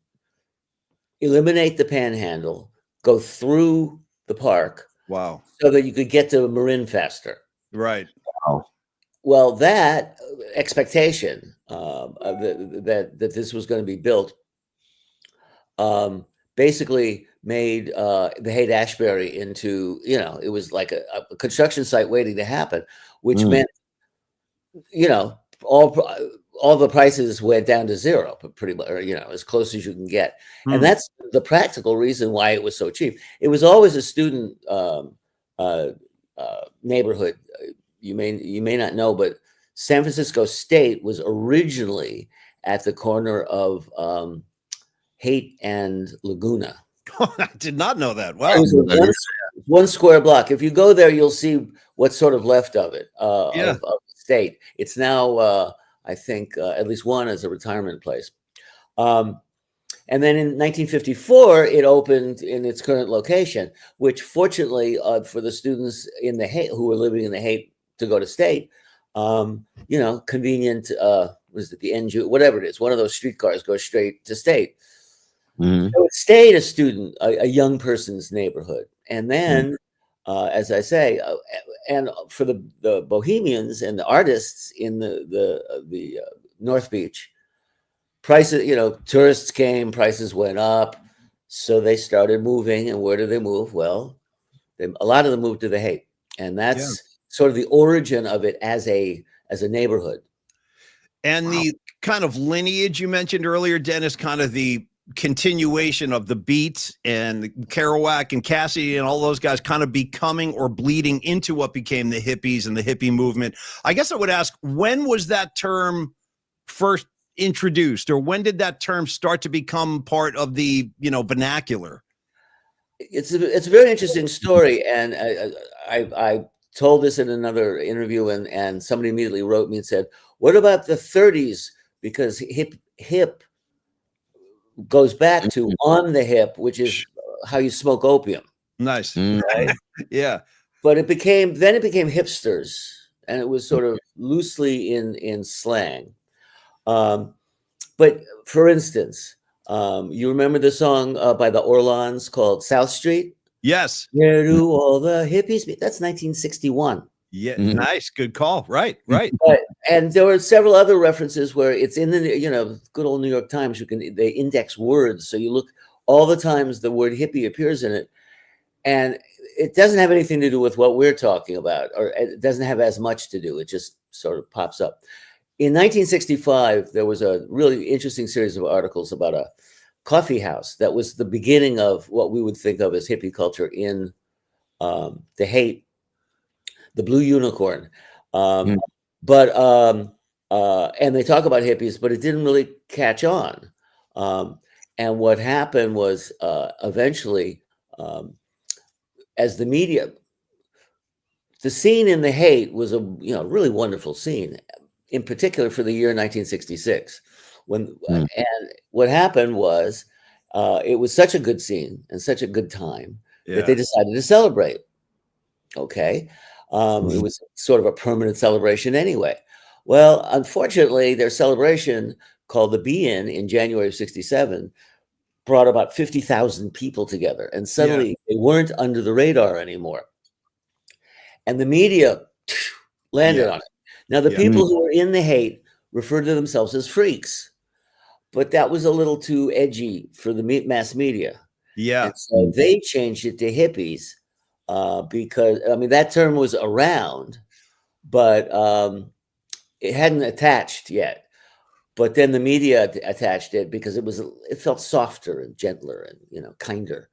eliminate the Panhandle, go through the park. Wow. So that you could get to Marin faster. Right. Wow. Well, that expectation that this was going to be built basically made the Haight-Ashbury into, it was like a construction site waiting to happen, which meant, all the prices went down to zero, but pretty much, as close as you can get. And that's the practical reason why it was so cheap. It was always a student neighborhood. You may not know, but San Francisco State was originally at the corner of Haight and Laguna. I did not know that. Wow. It was one square block. If you go there, you'll see what's sort of left of it, of the state. It's now, I think, at least one as a retirement place. And then in 1954, it opened in its current location, which fortunately for the students in the Haight who were living in the Haight to go to State, convenient, was it the NJ, whatever it is, one of those streetcars goes straight to State. Mhm. So it stayed a young person's neighborhood. And then, as I say, and for the bohemians and the artists in the North Beach, prices, tourists came, prices went up. So they started moving. And where did they move? Well, a lot of them moved to the Haight. And Yeah. that's sort of the origin of it as a neighborhood. And the kind of lineage you mentioned earlier, Dennis, kind of the continuation of the Beats and Kerouac and Cassidy and all those guys kind of becoming or bleeding into what became the hippies and the hippie movement. I guess I would ask, when was that term first introduced, or when did that term start to become part of the, vernacular? It's a very interesting story, and I told this in another interview, and somebody immediately wrote me and said, "What about the '30s?" Because hip goes back to on the hip, which is how you smoke opium. Nice. Right? Yeah. But it became hipsters, and it was sort of loosely in slang. But for instance, you remember the song by the Orlons called South Street? Yes. Where do all the hippies be? That's 1961. Yeah. Mhm. Nice. Good call. Right. And there were several other references where it's in the, good old New York Times, they index words. So you look all the times the word hippie appears in it. And it doesn't have anything to do with what we're talking about, or it doesn't have as much to do. It just sort of pops up. In 1965, there was a really interesting series of articles about a coffee house that was the beginning of what we would think of as hippie culture in the Haight, the Blue Unicorn. Mhm. And they talk about hippies, but it didn't really catch on. And what happened was eventually, as the media, the scene in the Haight was a really wonderful scene, in particular for the year 1966. And what happened was it was such a good scene and such a good time that they decided to celebrate. Okay. It was sort of a permanent celebration anyway. Well, unfortunately, their celebration, called the Be-In January of 67, brought about 50,000 people together. And suddenly they weren't under the radar anymore. And the media landed on it. Now, the people who were in the Haight referred to themselves as freaks, but that was a little too edgy for the mass media. Yeah. And so they changed it to hippies because, that term was around, but it hadn't attached yet. But then the media attached it because it felt softer and gentler and, kinder.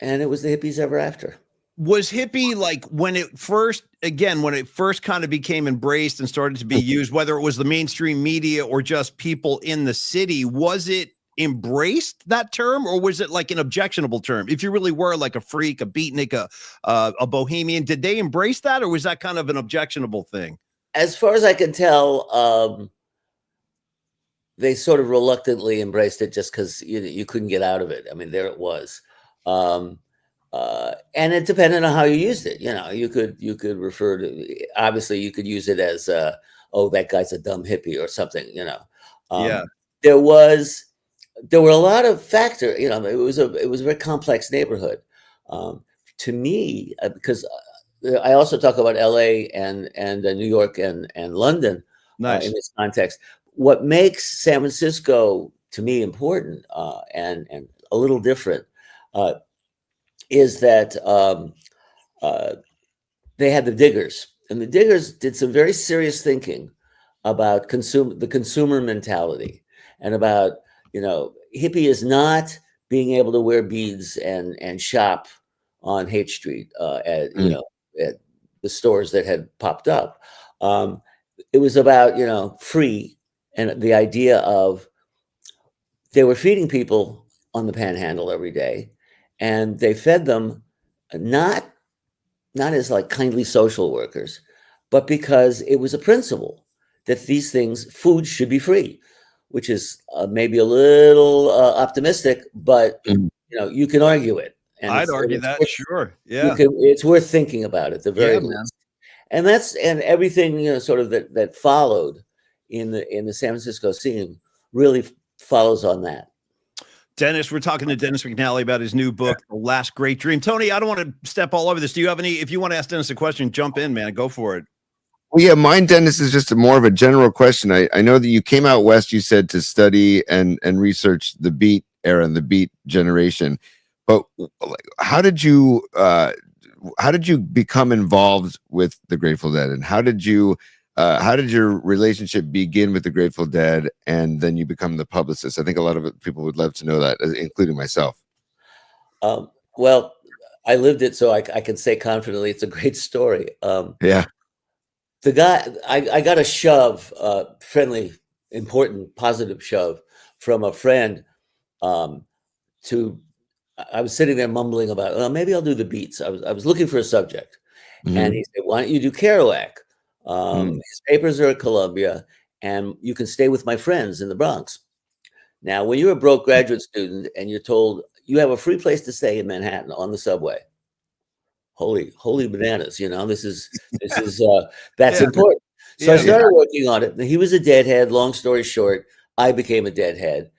And it was the hippies ever after. Was hippie, like, when it first kind of became embraced and started to be used, whether it was the mainstream media or just people in the city, was it embraced, that term, or was it like an objectionable term? If you really were like a freak, a beatnik, a bohemian, did they embrace that, or was that kind of an objectionable thing? As far as I can tell, they sort of reluctantly embraced it just because you couldn't get out of it. There it was. And it depended on how you used it. You could refer to, obviously you could use it as, oh, that guy's a dumb hippie or something, There were a lot of factors, it was a very complex neighborhood. To me, because I also talk about LA and New York and London in this context. What makes San Francisco, to me, important and a little different is that they had the Diggers, and the Diggers did some very serious thinking about the consumer mentality, and about, hippie is not being able to wear beads and shop on Haight Street at the stores that had popped up. It was about, free, and the idea of they were feeding people on the Panhandle every day, and they fed them not as like kindly social workers, but because it was a principle that these things, food should be free, which is maybe a little optimistic, but you can argue it. And I'd argue that, sure. Yeah. It's worth thinking about at the very least. And everything sort of that followed in the San Francisco scene really follows on that. Dennis, we're talking to Dennis McNally about his new book, The Last Great Dream. Tony, I don't want to step all over this. Do you have any, if you want to ask Dennis a question, jump in, man, go for it. Well, yeah, mine, Dennis, is just more of a general question. I know that you came out west, you said, to study and research the Beat era and the Beat generation. But how did you become involved with the Grateful Dead, and how did your relationship begin with the Grateful Dead, and then you become the publicist? I think a lot of people would love to know that, including myself. Well, I lived it, so I can say confidently it's a great story. Yeah. The guy, I got a shove, friendly, important, positive shove from a friend. I was sitting there mumbling about, well, maybe I'll do the Beats. I was looking for a subject, and he said, "Why don't you do Kerouac? His papers are at Columbia, and you can stay with my friends in the Bronx." Now, when you're a broke graduate student and you're told you have a free place to stay in Manhattan on the subway, holy bananas, this is that's important. So I started working on it. He was a deadhead. Long story short, I became a deadhead.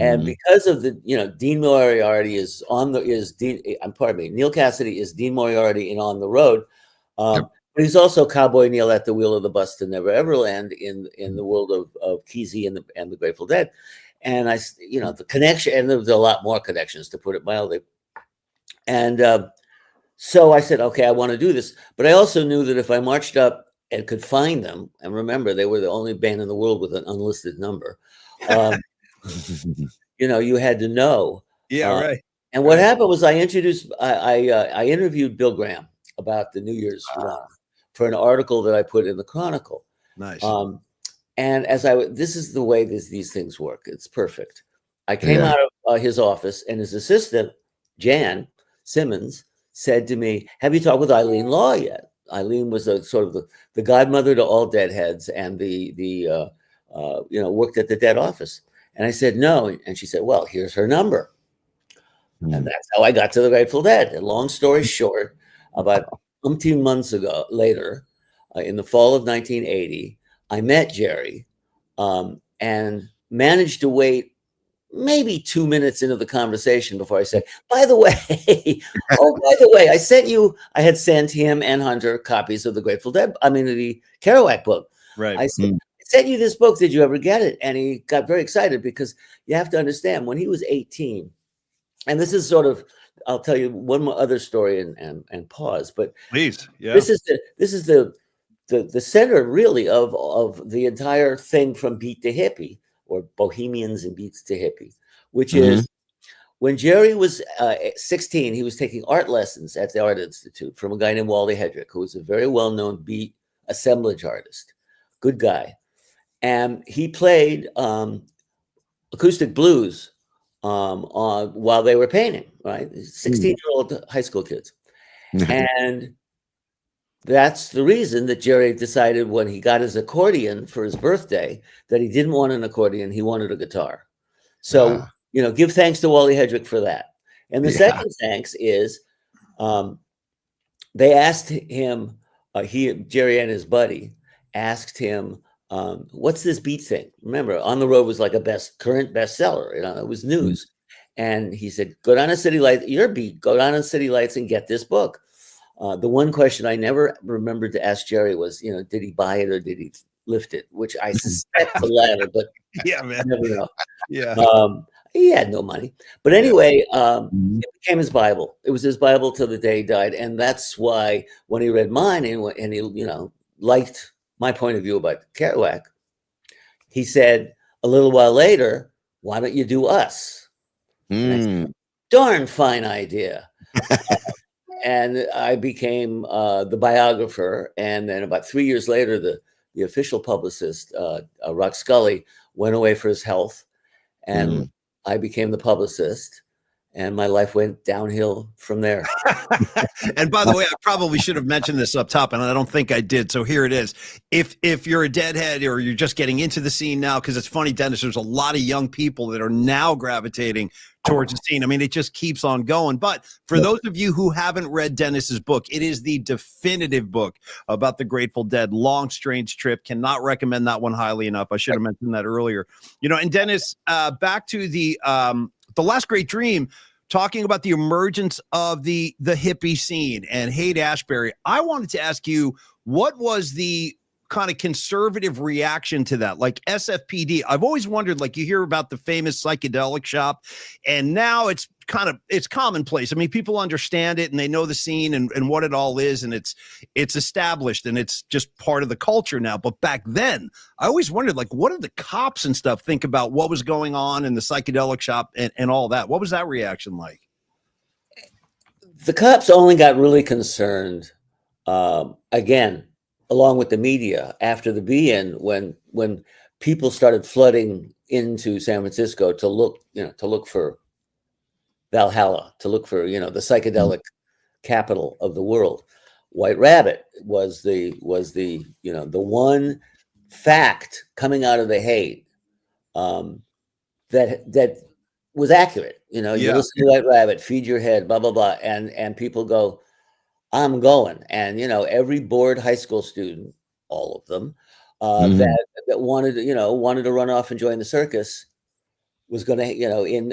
And because of the, Dean Moriarty Neil Cassidy is Dean Moriarty in On the Road. But he's also Cowboy Neil at the wheel of the bus to Never Ever Land in the world of Kesey and the Grateful Dead. And the connection, and there's a lot more connections, to put it mildly. And so I said, okay, I want to do this. But I also knew that if I marched up and could find them, and remember, they were the only band in the world with an unlisted number. You had to know. Yeah, right. And what happened was I interviewed Bill Graham about the New Year's run for an article that I put in the Chronicle. Nice. And this is the way these things work. It's perfect. I came out of his office, and his assistant, Jan Simmons, said to me, "Have you talked with Eileen Law yet?" Eileen was sort of the godmother to all deadheads, and worked at the Dead office. And I said, "No." And she said, "Well, here's her number." And that's how I got to the Grateful Dead. And long story short, about 18 months later, in the fall of 1980, I met Jerry and managed to wait maybe 2 minutes into the conversation before I said, by the way, I had sent him and Hunter copies of the the Kerouac book. Right. I said, "I sent you this book. Did you ever get it?" And he got very excited, because you have to understand, when he was 18, and this is sort of, I'll tell you one more other story and pause, but please, yeah, this is the center really of the entire thing, from Beat to Hippie, or Bohemians and Beats to Hippie, which is when Jerry was 16, he was taking art lessons at the Art Institute from a guy named Wally Hedrick, who was a very well-known beat assemblage artist, good guy. And he played acoustic blues while they were painting, right? 16-year-old high school kids. And that's the reason that Jerry decided, when he got his accordion for his birthday, that he didn't want an accordion, he wanted a guitar. So, give thanks to Wally Hedrick for that. And the second thanks is they asked him, Jerry and his buddy asked him, "What's this beat thing?" Remember, On the Road was like a current bestseller. It was news. And he said, "Go down to City Lights, your beat, go down to City Lights and get this book." The one question I never remembered to ask Jerry was, did he buy it or did he lift it? Which I suspect the latter, but yeah, man, I never know. Yeah. He had no money, but anyway, it became his Bible. It was his Bible till the day he died, and that's why when he read mine and he liked my point of view about Kerouac, he said a little while later, "Why don't you do Us?" And I said, "Darn fine idea." And I became the biographer. And then about 3 years later, the official publicist, Rock Scully, went away for his health. And I became the publicist. And my life went downhill from there. And by the way, I probably should have mentioned this up top, and I don't think I did. So here it is. If you're a deadhead, or you're just getting into the scene now, because it's funny, Dennis, there's a lot of young people that are now gravitating towards the scene. I mean, it just keeps on going. But for those of you who haven't read Dennis's book, it is the definitive book about the Grateful Dead. Long, strange trip. Cannot recommend that one highly enough. I should have mentioned that earlier. And Dennis, back to the The Last Great Dream, talking about the emergence of the hippie scene and Haight-Ashbury. I wanted to ask you, what was the kind of conservative reaction to that? Like SFPD, I've always wondered, like you hear about the famous psychedelic shop, and now it's commonplace. I mean, people understand it and they know the scene and what it all is, and it's established and it's just part of the culture now. But back then, I always wondered, like, what did the cops and stuff think about what was going on in the psychedelic shop and all that? What was that reaction like? The cops only got really concerned, again, along with the media, after the be-in, when people started flooding into San Francisco to look for Valhalla, to look for, the psychedelic capital of the world. White Rabbit was the one fact coming out of the Haight that was accurate. You listen to White Rabbit, feed your head, blah blah blah, and people go, I'm going. And every bored high school student, all of them, that wanted to run off and join the circus was going to,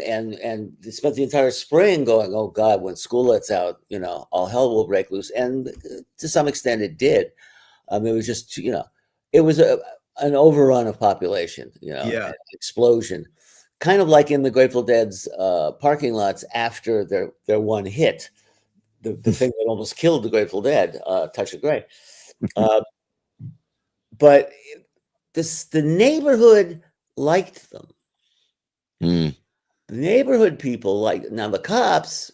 and spent the entire spring going, oh God, when school lets out, all hell will break loose. And to some extent it did. It was just, it was an overrun of population, an explosion, kind of like in the Grateful Dead's parking lots after their one hit, the thing that almost killed the Grateful Dead, Touch of Grey. But the neighborhood liked them. The neighborhood people now the cops,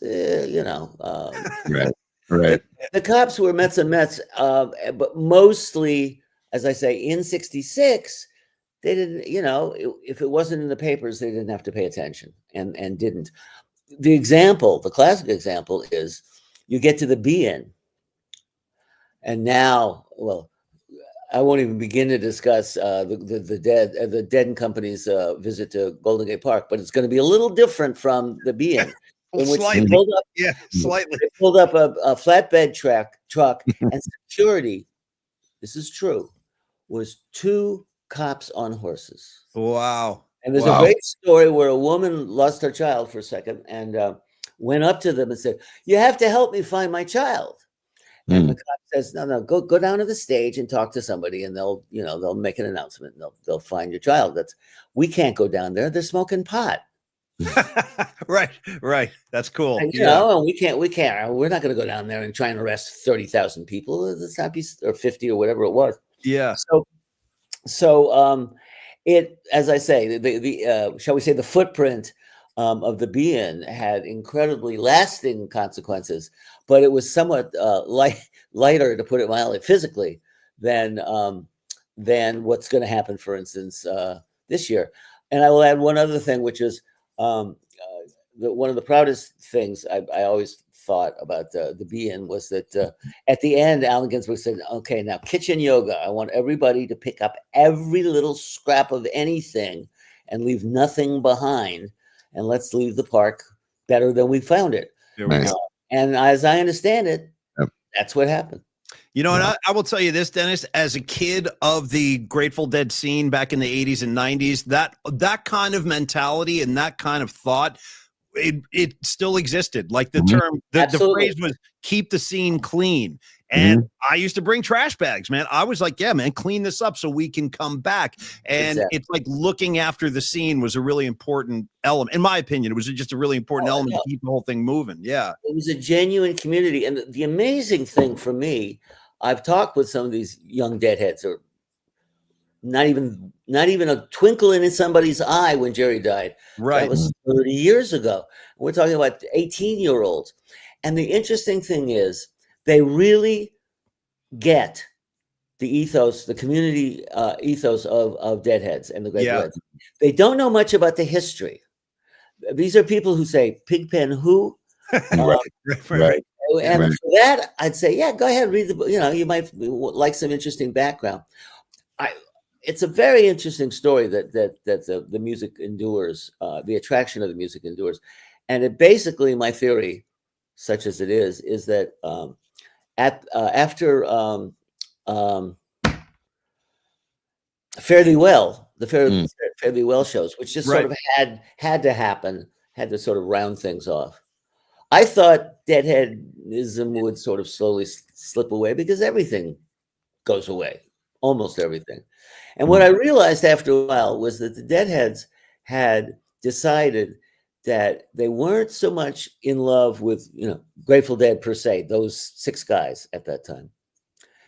right. The cops were Mets and Mets, but mostly, as I say, in '66, they didn't, if it wasn't in the papers, they didn't have to pay attention and didn't. The classic example is you get to the be-in, and now, well, I won't even begin to discuss the Dead and Company's visit to Golden Gate Park, but it's going to be a little different from the be-in. Slightly. Slightly. They pulled up a flatbed truck, and security, this is true, was 2 cops on horses. Wow. And there's a great story where a woman lost her child for a second and went up to them and said, "You have to help me find my child." And the cop says, "No, go down to the stage and talk to somebody, and they'll make an announcement. And they'll find your child. We can't go down there. They're smoking pot." Right. That's cool. And, and we can't. We're not going to go down there and try and arrest 30,000 people. Let's not be, or 50 or whatever it was. Yeah. So it, as I say, the shall we say, the footprint of the be-in had incredibly lasting consequences, but it was somewhat lighter, to put it mildly, physically, than what's going to happen, for instance, this year. And I will add one other thing, which is one of the proudest things I always thought about the be-in was that at the end, Allen Ginsberg said, "Okay, now kitchen yoga. I want everybody to pick up every little scrap of anything and leave nothing behind. And let's leave the park better than we found it." Nice. And as I understand it, that's what happened. And I will tell you this, Dennis, as a kid of the Grateful Dead scene back in the 80s and 90s, that kind of mentality and that kind of thought, it still existed. Like the term, the phrase was keep the scene clean. And I used to bring trash bags, man. I was like, yeah, man, clean this up so we can come back. And it's like looking after the scene was a really important element. In my opinion, it was just a really important element to keep the whole thing moving. Yeah. It was a genuine community. And the amazing thing for me, I've talked with some of these young Deadheads, or not even a twinkle in somebody's eye when Jerry died. Right. That was 30 years ago. We're talking about 18-year-olds. And the interesting thing is, they really get the ethos, the community ethos of Deadheads and the Grateful Dead. They don't know much about the history. These are people who say, "Pigpen who?" Right. And for that, I'd say, yeah, go ahead, read the book. You might like some interesting background. It's a very interesting story that the music endures, the attraction of the music endures. And it basically, my theory, such as it is that after Fare Thee Well, the Fare Thee Well shows, which just sort of had to happen had to sort of round things off. I thought deadheadism would sort of slowly slip away because everything goes away, almost everything. And what I realized after a while was that the Deadheads had decided that they weren't so much in love with, Grateful Dead per se, those 6 guys at that time.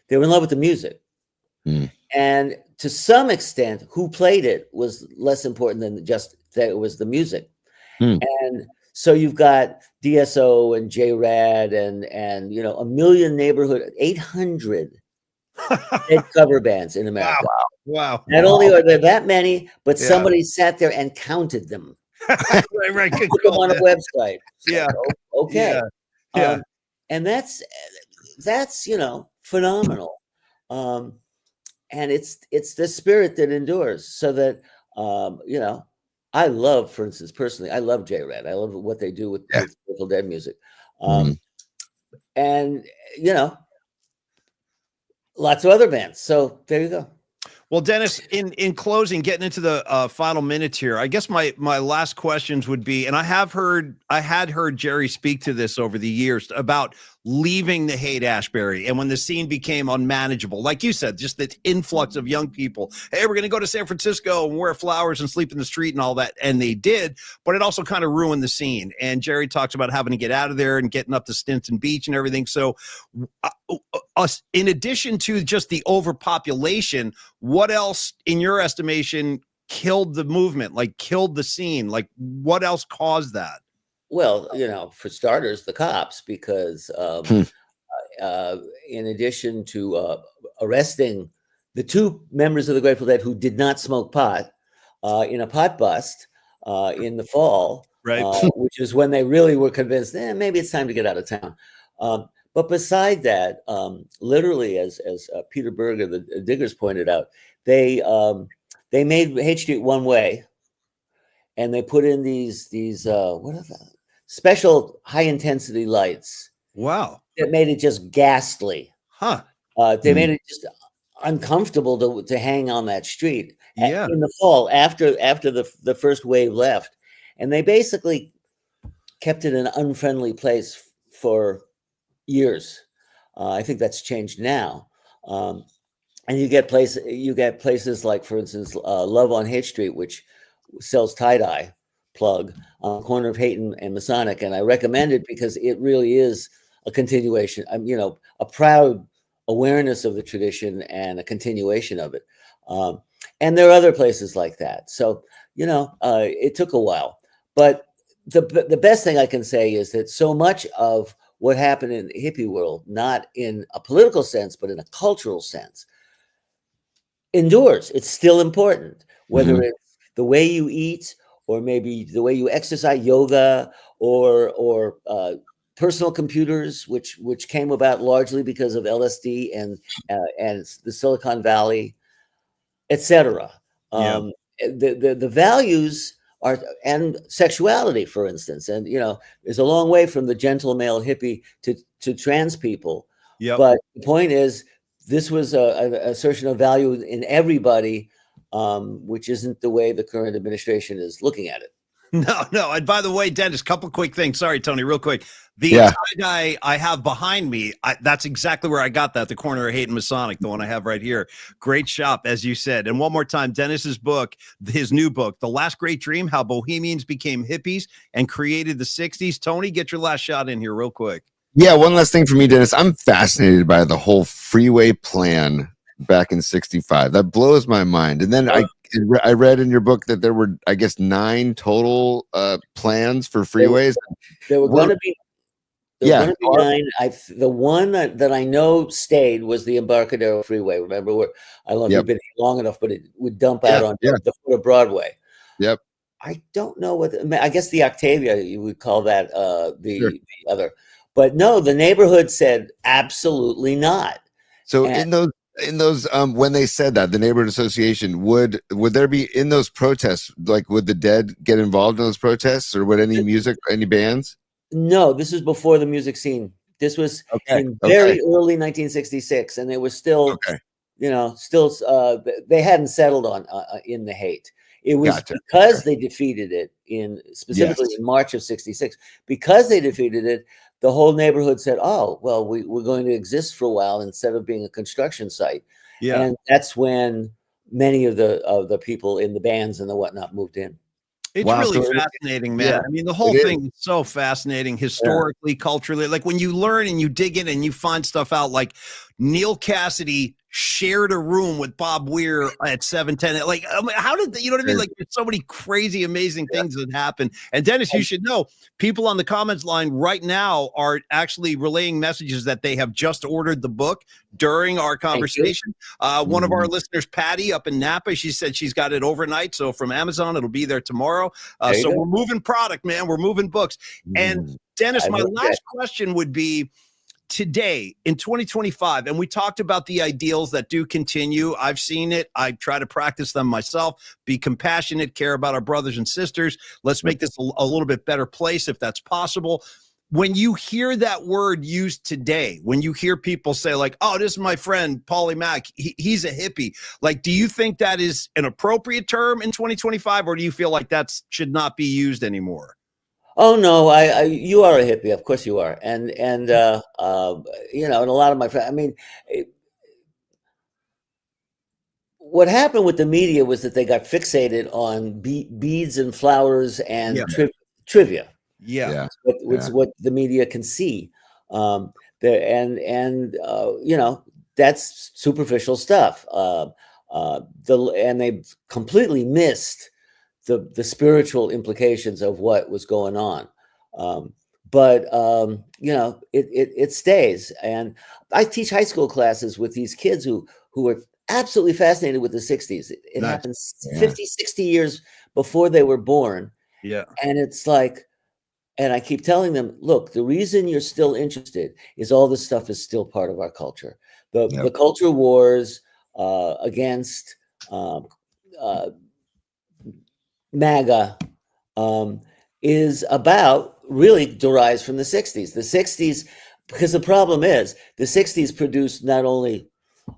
They were in love with the music. And to some extent, who played it was less important than just that it was the music. And so you've got DSO and J-Rad and a million neighborhood, 800 dead cover bands in America. Wow. Not only are there that many, but somebody sat there and counted them. Right. Good Put them call, on a man. website. Yeah. Okay. Yeah. And that's phenomenal. And it's the spirit that endures. So that I love, for instance, personally, I love J-Rad. I love what they do with Grateful Dead music. And lots of other bands. So there you go. Well, Dennis, in closing, getting into the final minutes here, I guess my last questions would be, and I had heard Jerry speak to this over the years about leaving the Haight-Ashbury, and when the scene became unmanageable, like you said, just the influx of young people. Hey, we're going to go to San Francisco and wear flowers and sleep in the street and all that, and they did, but it also kind of ruined the scene. And Jerry talks about having to get out of there and getting up to Stinson Beach and everything. So, in addition to just the overpopulation, what else, in your estimation, killed the movement, like killed the scene? Like, what else caused that? Well, for starters, the cops, because in addition to arresting the 2 members of the Grateful Dead who did not smoke pot in a pot bust in the fall, right, which is when they really were convinced, maybe it's time to get out of town. But beside that, literally, as Peter Berger, the Diggers, pointed out, they made Haight Street one way, and they put in these what are the special high intensity lights. Wow, that made it just ghastly. They made it just uncomfortable to hang on that street. In the fall after the first wave left, and they basically kept it an unfriendly place for years. I think that's changed now. And you get places like, for instance, Love on Haight Street, which sells tie-dye, plug, on the corner of Haight and Masonic. And I recommend it because it really is a continuation, a proud awareness of the tradition and a continuation of it. And there are other places like that. So, it took a while. But the best thing I can say is that so much of what happened in the hippie world, not in a political sense, but in a cultural sense, endures. It's still important, whether it's the way you eat, or maybe the way you exercise, yoga, or personal computers, which came about largely because of LSD and the Silicon Valley, etc. The values are, and sexuality, for instance, and there's a long way from the gentle male hippie to trans people. But the point is, this was an assertion of value in everybody, which isn't the way the current administration is looking at it. No. And by the way, Dennis, couple quick things. Sorry, Tony, real quick. The tie-dye I have behind me, that's exactly where I got that, the corner of Haight and Masonic, the one I have right here. Great shop, as you said. And one more time, Dennis's book, his new book, The Last Great Dream, How Bohemians Became Hippies and Created the 60s. Tony, get your last shot in here real quick. Yeah, one last thing for me, Dennis. I'm fascinated by the whole freeway plan back in '65. That blows my mind. And then I read in your book that there were, I guess, 9 total plans for freeways. There were going to be 9. The one that I know stayed was the Embarcadero Freeway. Remember, where I don't know if you've been here long enough, but it would dump out on the foot of Broadway. Yep. I don't know I guess the Octavia, you would call that the other. But no, the neighborhood said absolutely not. So in those when they said that, the neighborhood association, would there be, in those protests, like, would the Dead get involved in those protests, or would any bands? No, this was before the music scene. This was in very early 1966, and they were still, they hadn't settled on in the Haight. It was Gotcha. because they defeated it specifically Yes. in March of '66. Because they defeated it, the whole neighborhood said, "Oh, well, we're going to exist for a while instead of being a construction site." Yeah. And that's when many of the people in the bands and the whatnot moved in. It's Wow, really so fascinating, man. yeah, I mean, the whole it thing is so fascinating historically, culturally. Like when you learn and you dig in and you find stuff out, like Neil Cassidy shared a room with Bob Weir at 710. Like, I mean, how did you know what I mean? Like, there's so many crazy, amazing things that happen. And Dennis, you should know, people on the comments line right now are actually relaying messages that they have just ordered the book during our conversation. One of our listeners, Patty, up in Napa, she said she's got it overnight. So from Amazon, it'll be there tomorrow. So we're moving product, man. We're moving books. And Dennis, my last question would be, today in 2025, and we talked about the ideals that do continue. I've seen it. I try to practice them myself. Be compassionate, care about our brothers and sisters. Let's make this a little bit better place if that's possible. When you hear that word used today, when you hear people say like, "Oh, this is my friend Paulie Mack, he's a hippie," like, do you think that is an appropriate term in 2025, or do you feel like that should not be used anymore? Oh no, you are a hippie, of course you are, and and a lot of my friends. I mean, what happened with the media was that they got fixated on beads and flowers and trivia. Yeah. What the media can see, that's superficial stuff. And they completely missed the spiritual implications of what was going on. It stays. And I teach high school classes with these kids who are absolutely fascinated with the 60s. It happened 50, 60 years before they were born. Yeah. And it's like, and I keep telling them, look, the reason you're still interested is all this stuff is still part of our culture. The culture wars against MAGA is really derives from the 60s. The 60s, because the problem is the 60s produced not only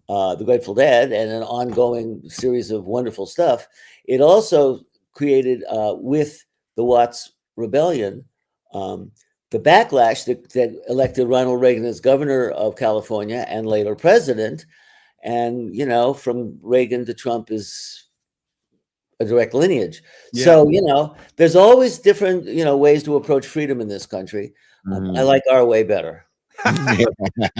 the Grateful Dead and an ongoing series of wonderful stuff, it also created with the Watts Rebellion, the backlash that elected Ronald Reagan as governor of California and later president. And, from Reagan to Trump is a direct lineage. Yeah. So, there's always different, ways to approach freedom in this country. I like our way better.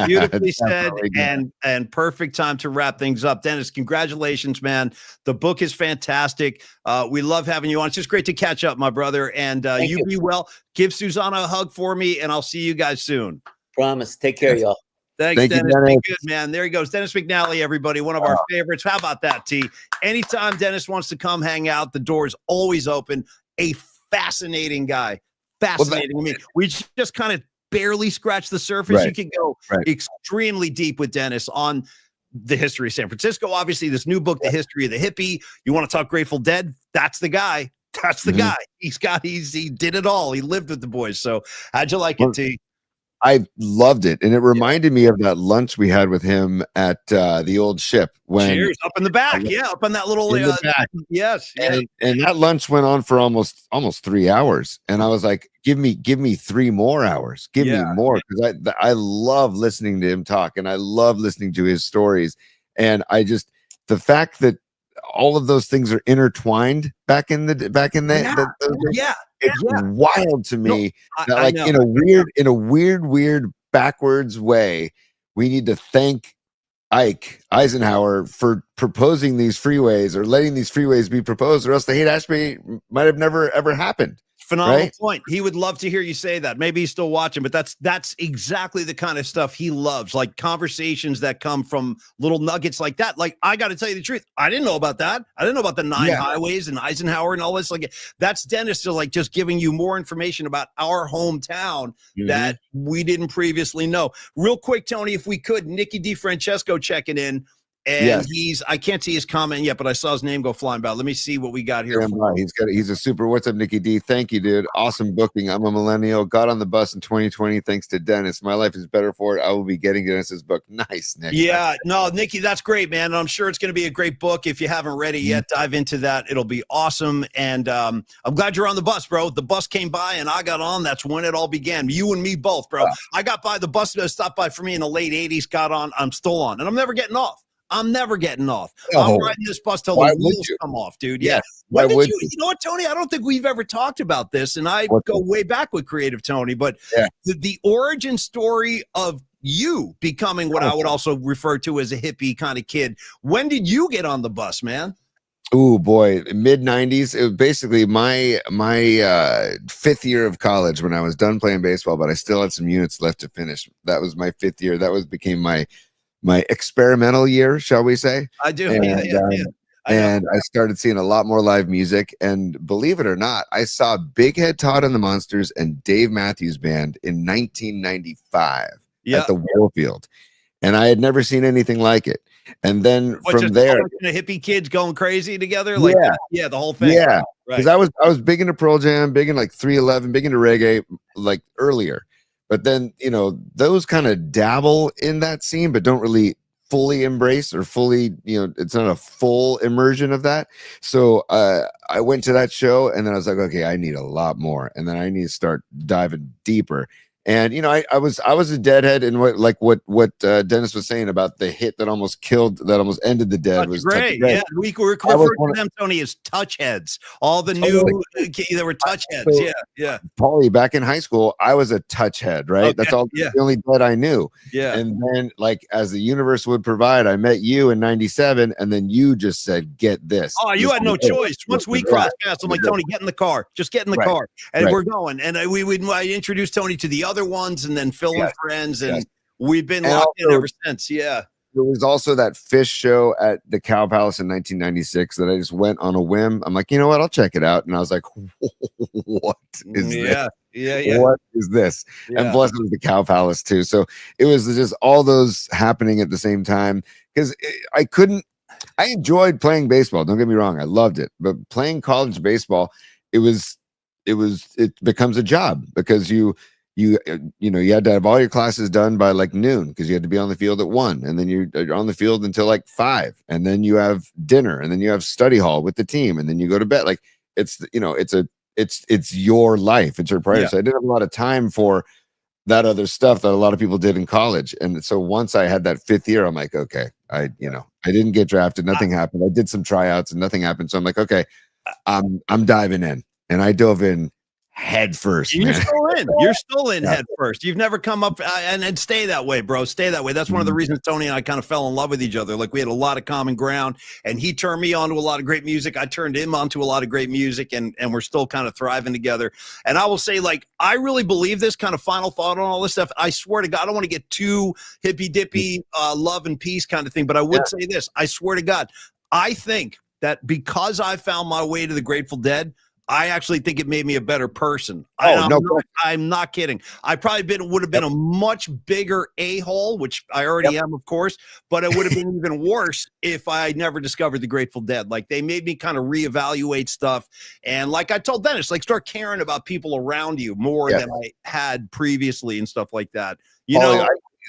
Beautifully said, and perfect time to wrap things up. Dennis, congratulations, man. The book is fantastic. We love having you on. It's just great to catch up, my brother. And you be well. Give Susanna a hug for me, and I'll see you guys soon. Promise. Take care, y'all. Thanks, Dennis. Be good, man. There he goes. Dennis McNally, everybody. One of our favorites. How about that, T? Anytime Dennis wants to come hang out, the door is always open. A fascinating guy. Fascinating. I mean, we just kind of barely scratched the surface. You can go extremely deep with Dennis on the history of San Francisco. Obviously, this new book, The History of the Hippie. You want to talk Grateful Dead? That's the guy. That's the guy. He did it all. He lived with the boys. So how'd you like it, T? I loved it, and it reminded me of that lunch we had with him at the old ship. Cheers, up in the back, up on that little back. Yes, and that lunch went on for almost 3 hours, and I was like, give me 3 more hours, give me more, because I love listening to him talk, and I love listening to his stories, and the fact that all of those things are intertwined back in the it's wild to me. That, like, in a weird backwards way, we need to thank Ike Eisenhower for proposing these freeways, or letting these freeways be proposed, or else the Haight-Ashbury might have never ever happened. Phenomenal point. He would love to hear you say that. Maybe he's still watching, but that's exactly the kind of stuff he loves, like conversations that come from little nuggets like that. Like, I got to tell you the truth, I didn't know about that. I didn't know about the 9 highways and Eisenhower and all this. Like, that's Dennis to like just giving you more information about our hometown that we didn't previously know. Real quick, Tony, if we could, Nikki DiFrancesco checking in. And I can't see his comment yet, but I saw his name go flying by. Let me see what we got here. He's a super. What's up, Nikki D? Thank you, dude. Awesome booking. I'm a millennial. Got on the bus in 2020 thanks to Dennis. My life is better for it. I will be getting Dennis's book. Nice, Nick. Yeah, no, Nikki, that's great, man. And I'm sure it's going to be a great book. If you haven't read it yet, dive into that. It'll be awesome. And I'm glad you're on the bus, bro. The bus came by and I got on. That's when it all began. You and me both, bro. I got by the bus, stopped by for me in the late 80s, got on. I'm still on. And I'm never getting off. I'm riding this bus till the wheels come off, dude. Yeah. Why would you? You know what, Tony? I don't think we've ever talked about this, and I go way back with Creative Tony, but the origin story of you becoming what I would also refer to as a hippie kind of kid. When did you get on the bus, man? Oh boy, mid 90s. It was basically my fifth year of college when I was done playing baseball, but I still had some units left to finish. That was my fifth year. That became my experimental year, shall we say? I do. And I started seeing a lot more live music. And believe it or not, I saw Big Head Todd and the Monsters and Dave Matthews Band in 1995 at the Warfield. And I had never seen anything like it. And then from there, the hippie kids going crazy together, like the whole thing. Yeah, because I was big into Pearl Jam, big into like 311, big into reggae, like earlier. But then, those kind of dabble in that scene, but don't really fully embrace or fully, it's not a full immersion of that. So I went to that show and then I was like, okay, I need a lot more. And then I need to start diving deeper. And I was a deadhead, and what Dennis was saying about the hit that almost ended the dead was great. Yeah, we refer to them, Tony, as touch heads. All the new there were touch heads. So, yeah. Paulie, back in high school, I was a touch head, right? Okay. That's all the only dead I knew. Yeah. And then, as the universe would provide, I met you in '97, and then you just said, "Get this." Oh, you had no choice. Once we crossed paths, I'm like, Tony, get in the car. Just get in the car, and we're going. And I introduced Tony to the other ones, and then Phil and friends, and we've been locked in ever since. Yeah. There was also that Fish show at the Cow Palace in 1996 that I just went on a whim. I'm like, you know what? I'll check it out. And I was like, what is this? Yeah. What is this? Yeah. And plus it was the Cow Palace too. So it was just all those happening at the same time, because I enjoyed playing baseball. Don't get me wrong. I loved it. But playing college baseball, it becomes a job, because you had to have all your classes done by like noon, because you had to be on the field at 1, and then you're on the field until like 5, and then you have dinner, and then you have study hall with the team, and then you go to bed. Like it's your life, it's your priority. So I didn't have a lot of time for that other stuff that a lot of people did in college. And so once I had that 5th year, I'm like, okay, I didn't get drafted, nothing happened. I did some tryouts and nothing happened. So I'm like, okay, I'm diving in, and I dove in head first. You're still in head first. You've never come up and stay that way, bro. Stay that way. That's one of the reasons Tony and I kind of fell in love with each other. Like, we had a lot of common ground, and he turned me on to a lot of great music. I turned him on to a lot of great music, and we're still kind of thriving together. And I will say, like, I really believe this kind of final thought on all this stuff. I swear to God, I don't want to get too hippy dippy, love and peace kind of thing, but I would say this. I swear to God, I think that because I found my way to the Grateful Dead, I actually think it made me a better person. I'm not kidding. I probably would have been a much bigger a-hole, which I already am, of course, but it would have been even worse if I never discovered the Grateful Dead. Like, they made me kind of reevaluate stuff. And like I told Dennis, like, start caring about people around you more than I had previously and stuff like that.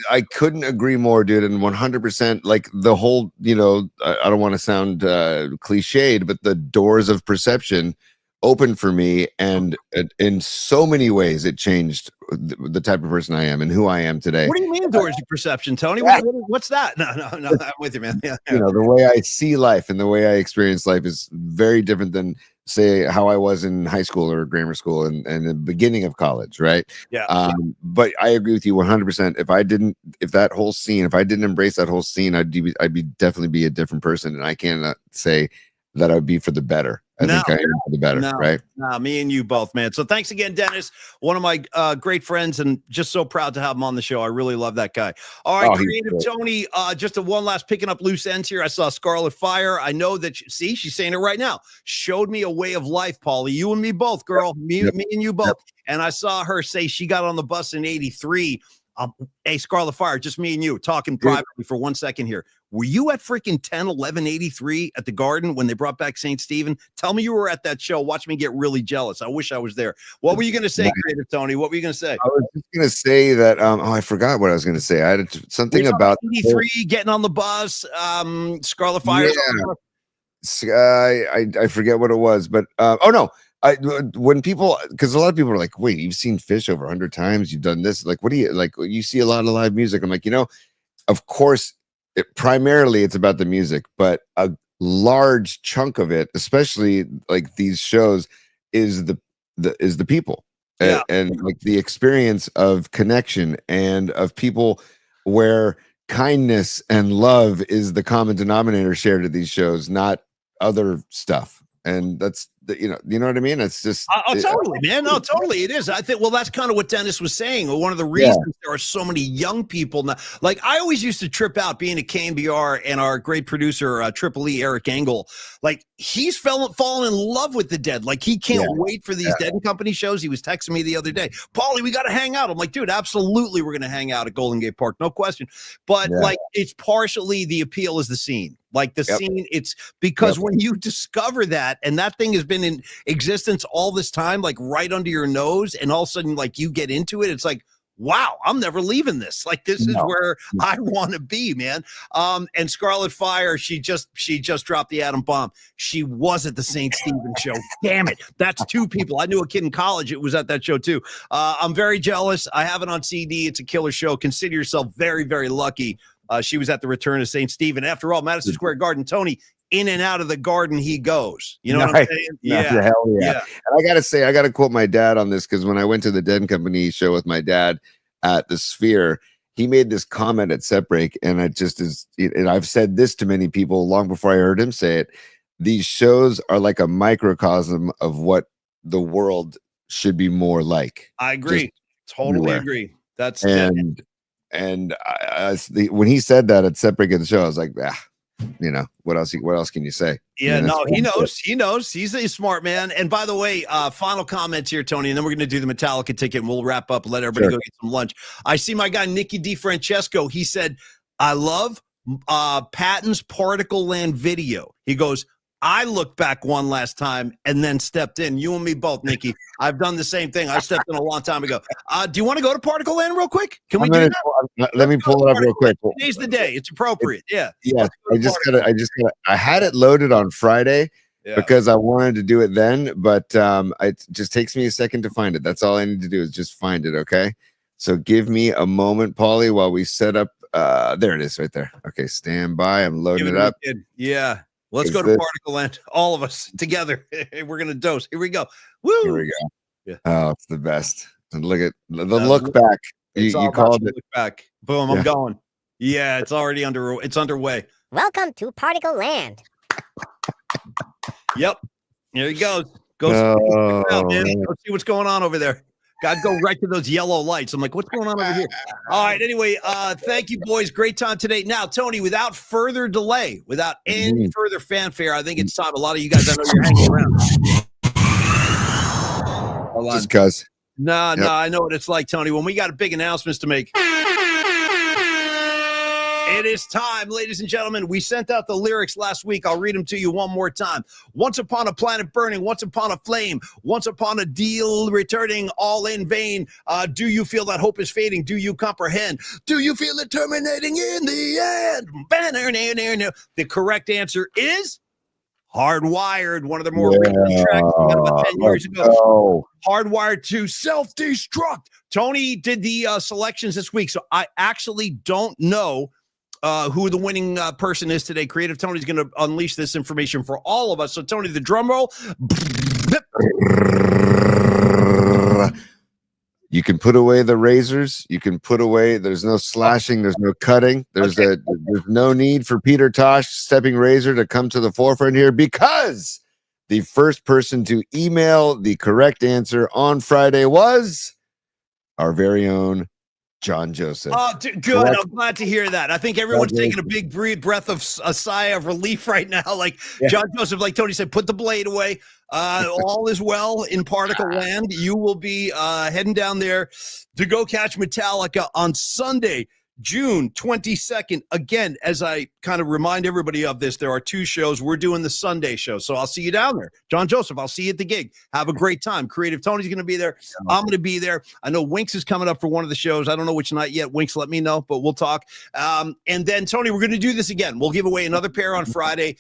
I couldn't agree more, dude. And 100%, like, the whole, I don't want to sound cliched, but the doors of perception open for me, and in so many ways it changed the type of person I am and who I am today. What do you mean doors of perception, Tony? What's that? No, I'm with you, man. Yeah. The way I see life and the way I experience life is very different than, say, how I was in high school or grammar school and the beginning of college, right? Yeah. But I agree with you 100%. If I didn't embrace that whole scene, I'd definitely be a different person, and I cannot say that I would be for the better. I think I am for the better, right? No, me and you both, man. So thanks again, Dennis. One of my great friends, and just so proud to have him on the show. I really love that guy. All right, Creative Tony, just one last picking up loose ends here. I saw Scarlet Fire. I know that, she's saying it right now. Showed me a way of life, Paulie. You and me both, girl. Me and you both. And I saw her say she got on the bus in '83. Hey, Scarlet Fire, just me and you talking privately for 1 second here. Were you at freaking 10/11/83 at the Garden when they brought back St. Stephen? Tell me you were at that show. Watch me get really jealous. I wish I was there. What were you going to say, Creative Tony? What were you going to say? I was just going to say that. I forgot what I was going to say. I had something about 83 getting on the bus. Scarlet Fire. Yeah. I forget what it was, but oh no. When people, because a lot of people are like, wait, you've seen Fish over 100 times, you've done this, like, what do you like? You see a lot of live music. I'm like, of course, primarily it's about the music, but a large chunk of it, especially like these shows, is the people. Yeah. And like the experience of connection and of people where kindness and love is the common denominator shared at these shows, not other stuff. And that's you know what I mean? It's just totally, man. No, totally. It is. I think, well, that's kind of what Dennis was saying. One of the reasons there are so many young people now. Like, I always used to trip out being at KNBR, and our great producer, Triple E, Eric Engel, like, he's fallen in love with the Dead. Like, he can't wait for these Dead and Company shows. He was texting me the other day, Paulie, we got to hang out. I'm like, dude, absolutely, we're going to hang out at Golden Gate Park. No question. But like, it's partially the appeal is the scene. Like the scene, it's because when you discover that, and that thing has been in existence all this time, like right under your nose, and all of a sudden, like, you get into it, it's like, wow, I'm never leaving this. Like, this is where I want to be, man. And Scarlet Fire, she just dropped the atom bomb. She was at the St. Stephen show. Damn it. That's two people. I knew a kid in college that was at that show too. I'm very jealous. I have it on CD. It's a killer show. Consider yourself very, very lucky. She was at the return of St. Stephen. After all, Madison Square Garden, Tony, in and out of the Garden he goes. You know what I'm saying? Yeah. Hell yeah. And I got to say, I got to quote my dad on this, because when I went to the Dead and Company show with my dad at the Sphere, he made this comment at Set Break, and it just is, and I've said this to many people long before I heard him say it. These shows are like a microcosm of what the world should be more like. I agree. Totally agree. That's And when he said that at Set Break of the show, I was like, what else can you say? Yeah, he knows. He's a smart man. And by the way, final comments here, Tony, and then we're going to do the Metallica ticket, and we'll wrap up and let everybody go get some lunch. I see my guy, Nicky DiFrancesco. He said, I love Patton's Particle Land video. He goes, I looked back one last time and then stepped in. You and me both, Nikki. I've done the same thing. I stepped in a long time ago. Do you want to go to Particle Land real quick? Can we do that? Let me pull it up real quick. Today's the day. It's appropriate. Yeah. I had it loaded on Friday because I wanted to do it then, but it just takes me a second to find it. That's all I need to do is just find it. Okay. So give me a moment, Paulie, while we set up. There it is right there. Okay. Stand by. I'm loading it up. Yeah. Let's go to Particle Land, all of us together. We're gonna dose. Here we go. Woo! Here we go. Yeah. Oh, it's the best. And look at the look back. You called it. Look back. Boom! I'm going. Yeah, it's already underway. Welcome to Particle Land. Yep. Here he goes. Go see what's going on over there. Got to go right to those yellow lights. I'm like, what's going on over here? All right. Anyway, thank you, boys. Great time today. Now, Tony, without further delay, without any further fanfare, I think it's time. A lot of you guys, I know you're hanging around. Hold on. Just because. No, I know what it's like, Tony. When we got big announcements to make. It is time, ladies and gentlemen. We sent out the lyrics last week. I'll read them to you one more time. Once upon a planet burning, once upon a flame, once upon a deal returning, all in vain. Do you feel that hope is fading? Do you comprehend? Do you feel it terminating in the end? The correct answer is Hardwired, one of the more recent tracks we got about 10 years ago. Hardwired to Self-Destruct. Tony did the selections this week, so I actually don't know who the winning person is today. Creative Tony's going to unleash this information for all of us. So, Tony, the drum roll. You can put away the razors. You can put away. There's no slashing. There's no cutting. There's no need for Peter Tosh stepping razor to come to the forefront here, because the first person to email the correct answer on Friday was our very own John Joseph. Oh, good. Correct. I'm glad to hear that. I think everyone's taking a big breath of a sigh of relief right now. Like John Joseph, like Tony said, put the blade away. All is well in Particle Land. You will be heading down there to go catch Metallica on Sunday, June 22nd. Again, as I kind of remind everybody of this, there are 2 shows. We're doing the Sunday show. So I'll see you down there. John Joseph, I'll see you at the gig. Have a great time. Creative Tony's going to be there. I'm going to be there. I know Winks is coming up for one of the shows. I don't know which night yet. Winks, let me know, but we'll talk. And then, Tony, we're going to do this again. We'll give away another pair on Friday.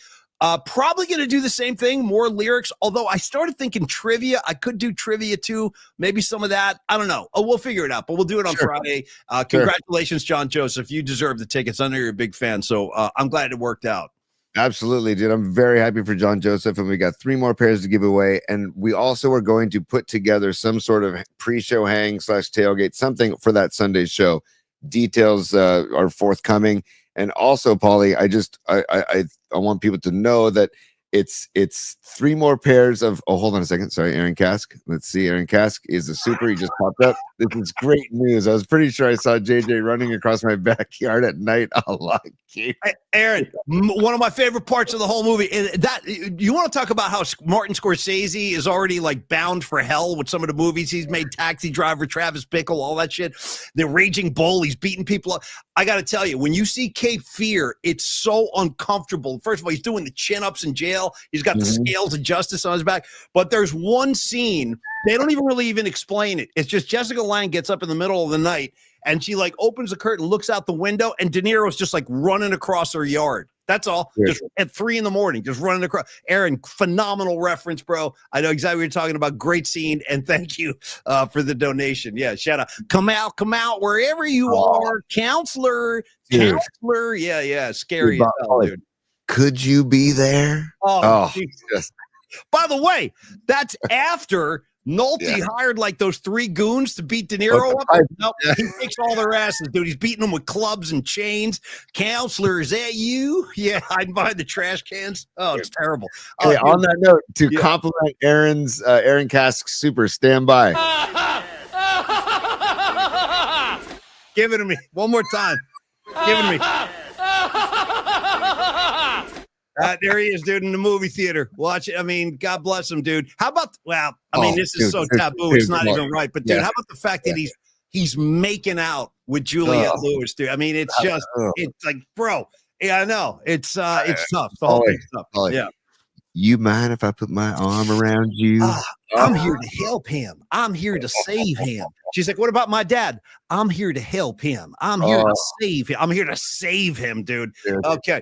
Probably going to do the same thing, more lyrics, although I started thinking trivia. I could do trivia too, maybe some of that. I don't know. We'll figure it out, but we'll do it on Friday. Congratulations, John Joseph. You deserve the tickets. I know you're a big fan, so I'm glad it worked out. Absolutely, dude. I'm very happy for John Joseph, and we got 3 more pairs to give away. And we also are going to put together some sort of pre-show hang / tailgate, something for that Sunday show. Details are forthcoming. And also, Paulie, I want people to know that it's 3 more pairs of. Oh, hold on a second. Sorry, Aaron Kask. Let's see. Aaron Kask is a super. He just popped up. This is great news. I was pretty sure I saw JJ running across my backyard at night a lot. Aaron, one of my favorite parts of the whole movie. That you want to talk about how Martin Scorsese is already like bound for hell with some of the movies he's made. Taxi Driver, Travis Bickle, all that shit. The Raging Bull. He's beating people up. I got to tell you, when you see Cape Fear, it's so uncomfortable. First of all, he's doing the chin-ups in jail. He's got the scales of justice on his back. But there's one scene, they don't even explain it. It's just Jessica Lange gets up in the middle of the night, and she like opens the curtain, looks out the window, and De Niro's just like running across her yard. That's all. Yeah. Just at 3 a.m, just running across. Aaron, phenomenal reference, bro. I know exactly what you're talking about. Great scene, and thank you for the donation. Yeah, shout out. Come out, wherever you are. Counselor. Yeah. Scary as hell, dude. Could you be there? Oh. By the way, that's after Nolte hired like those 3 goons to beat De Niro up. No, he kicks all their asses, dude. He's beating them with clubs and chains. Counselor, is that you? Yeah, hiding behind the trash cans. Oh, it's terrible. Hey, on that note, to compliment Aaron Kask's super, stand by. Give it to me one more time. Give it to me. There he is, dude, in the movie theater. Watch it. I mean, God bless him, dude. How about, this is so taboo. It's not even right. But, dude, how about the fact that he's making out with Juliette Lewis, dude? I mean, it's just, it's like, bro, I know. It's tough. The whole thing's tough. Yeah. You mind if I put my arm around you? I'm here to help him. I'm here to save him. She's like, what about my dad? I'm here to help him. I'm here to save him. I'm here to save him, dude. Okay.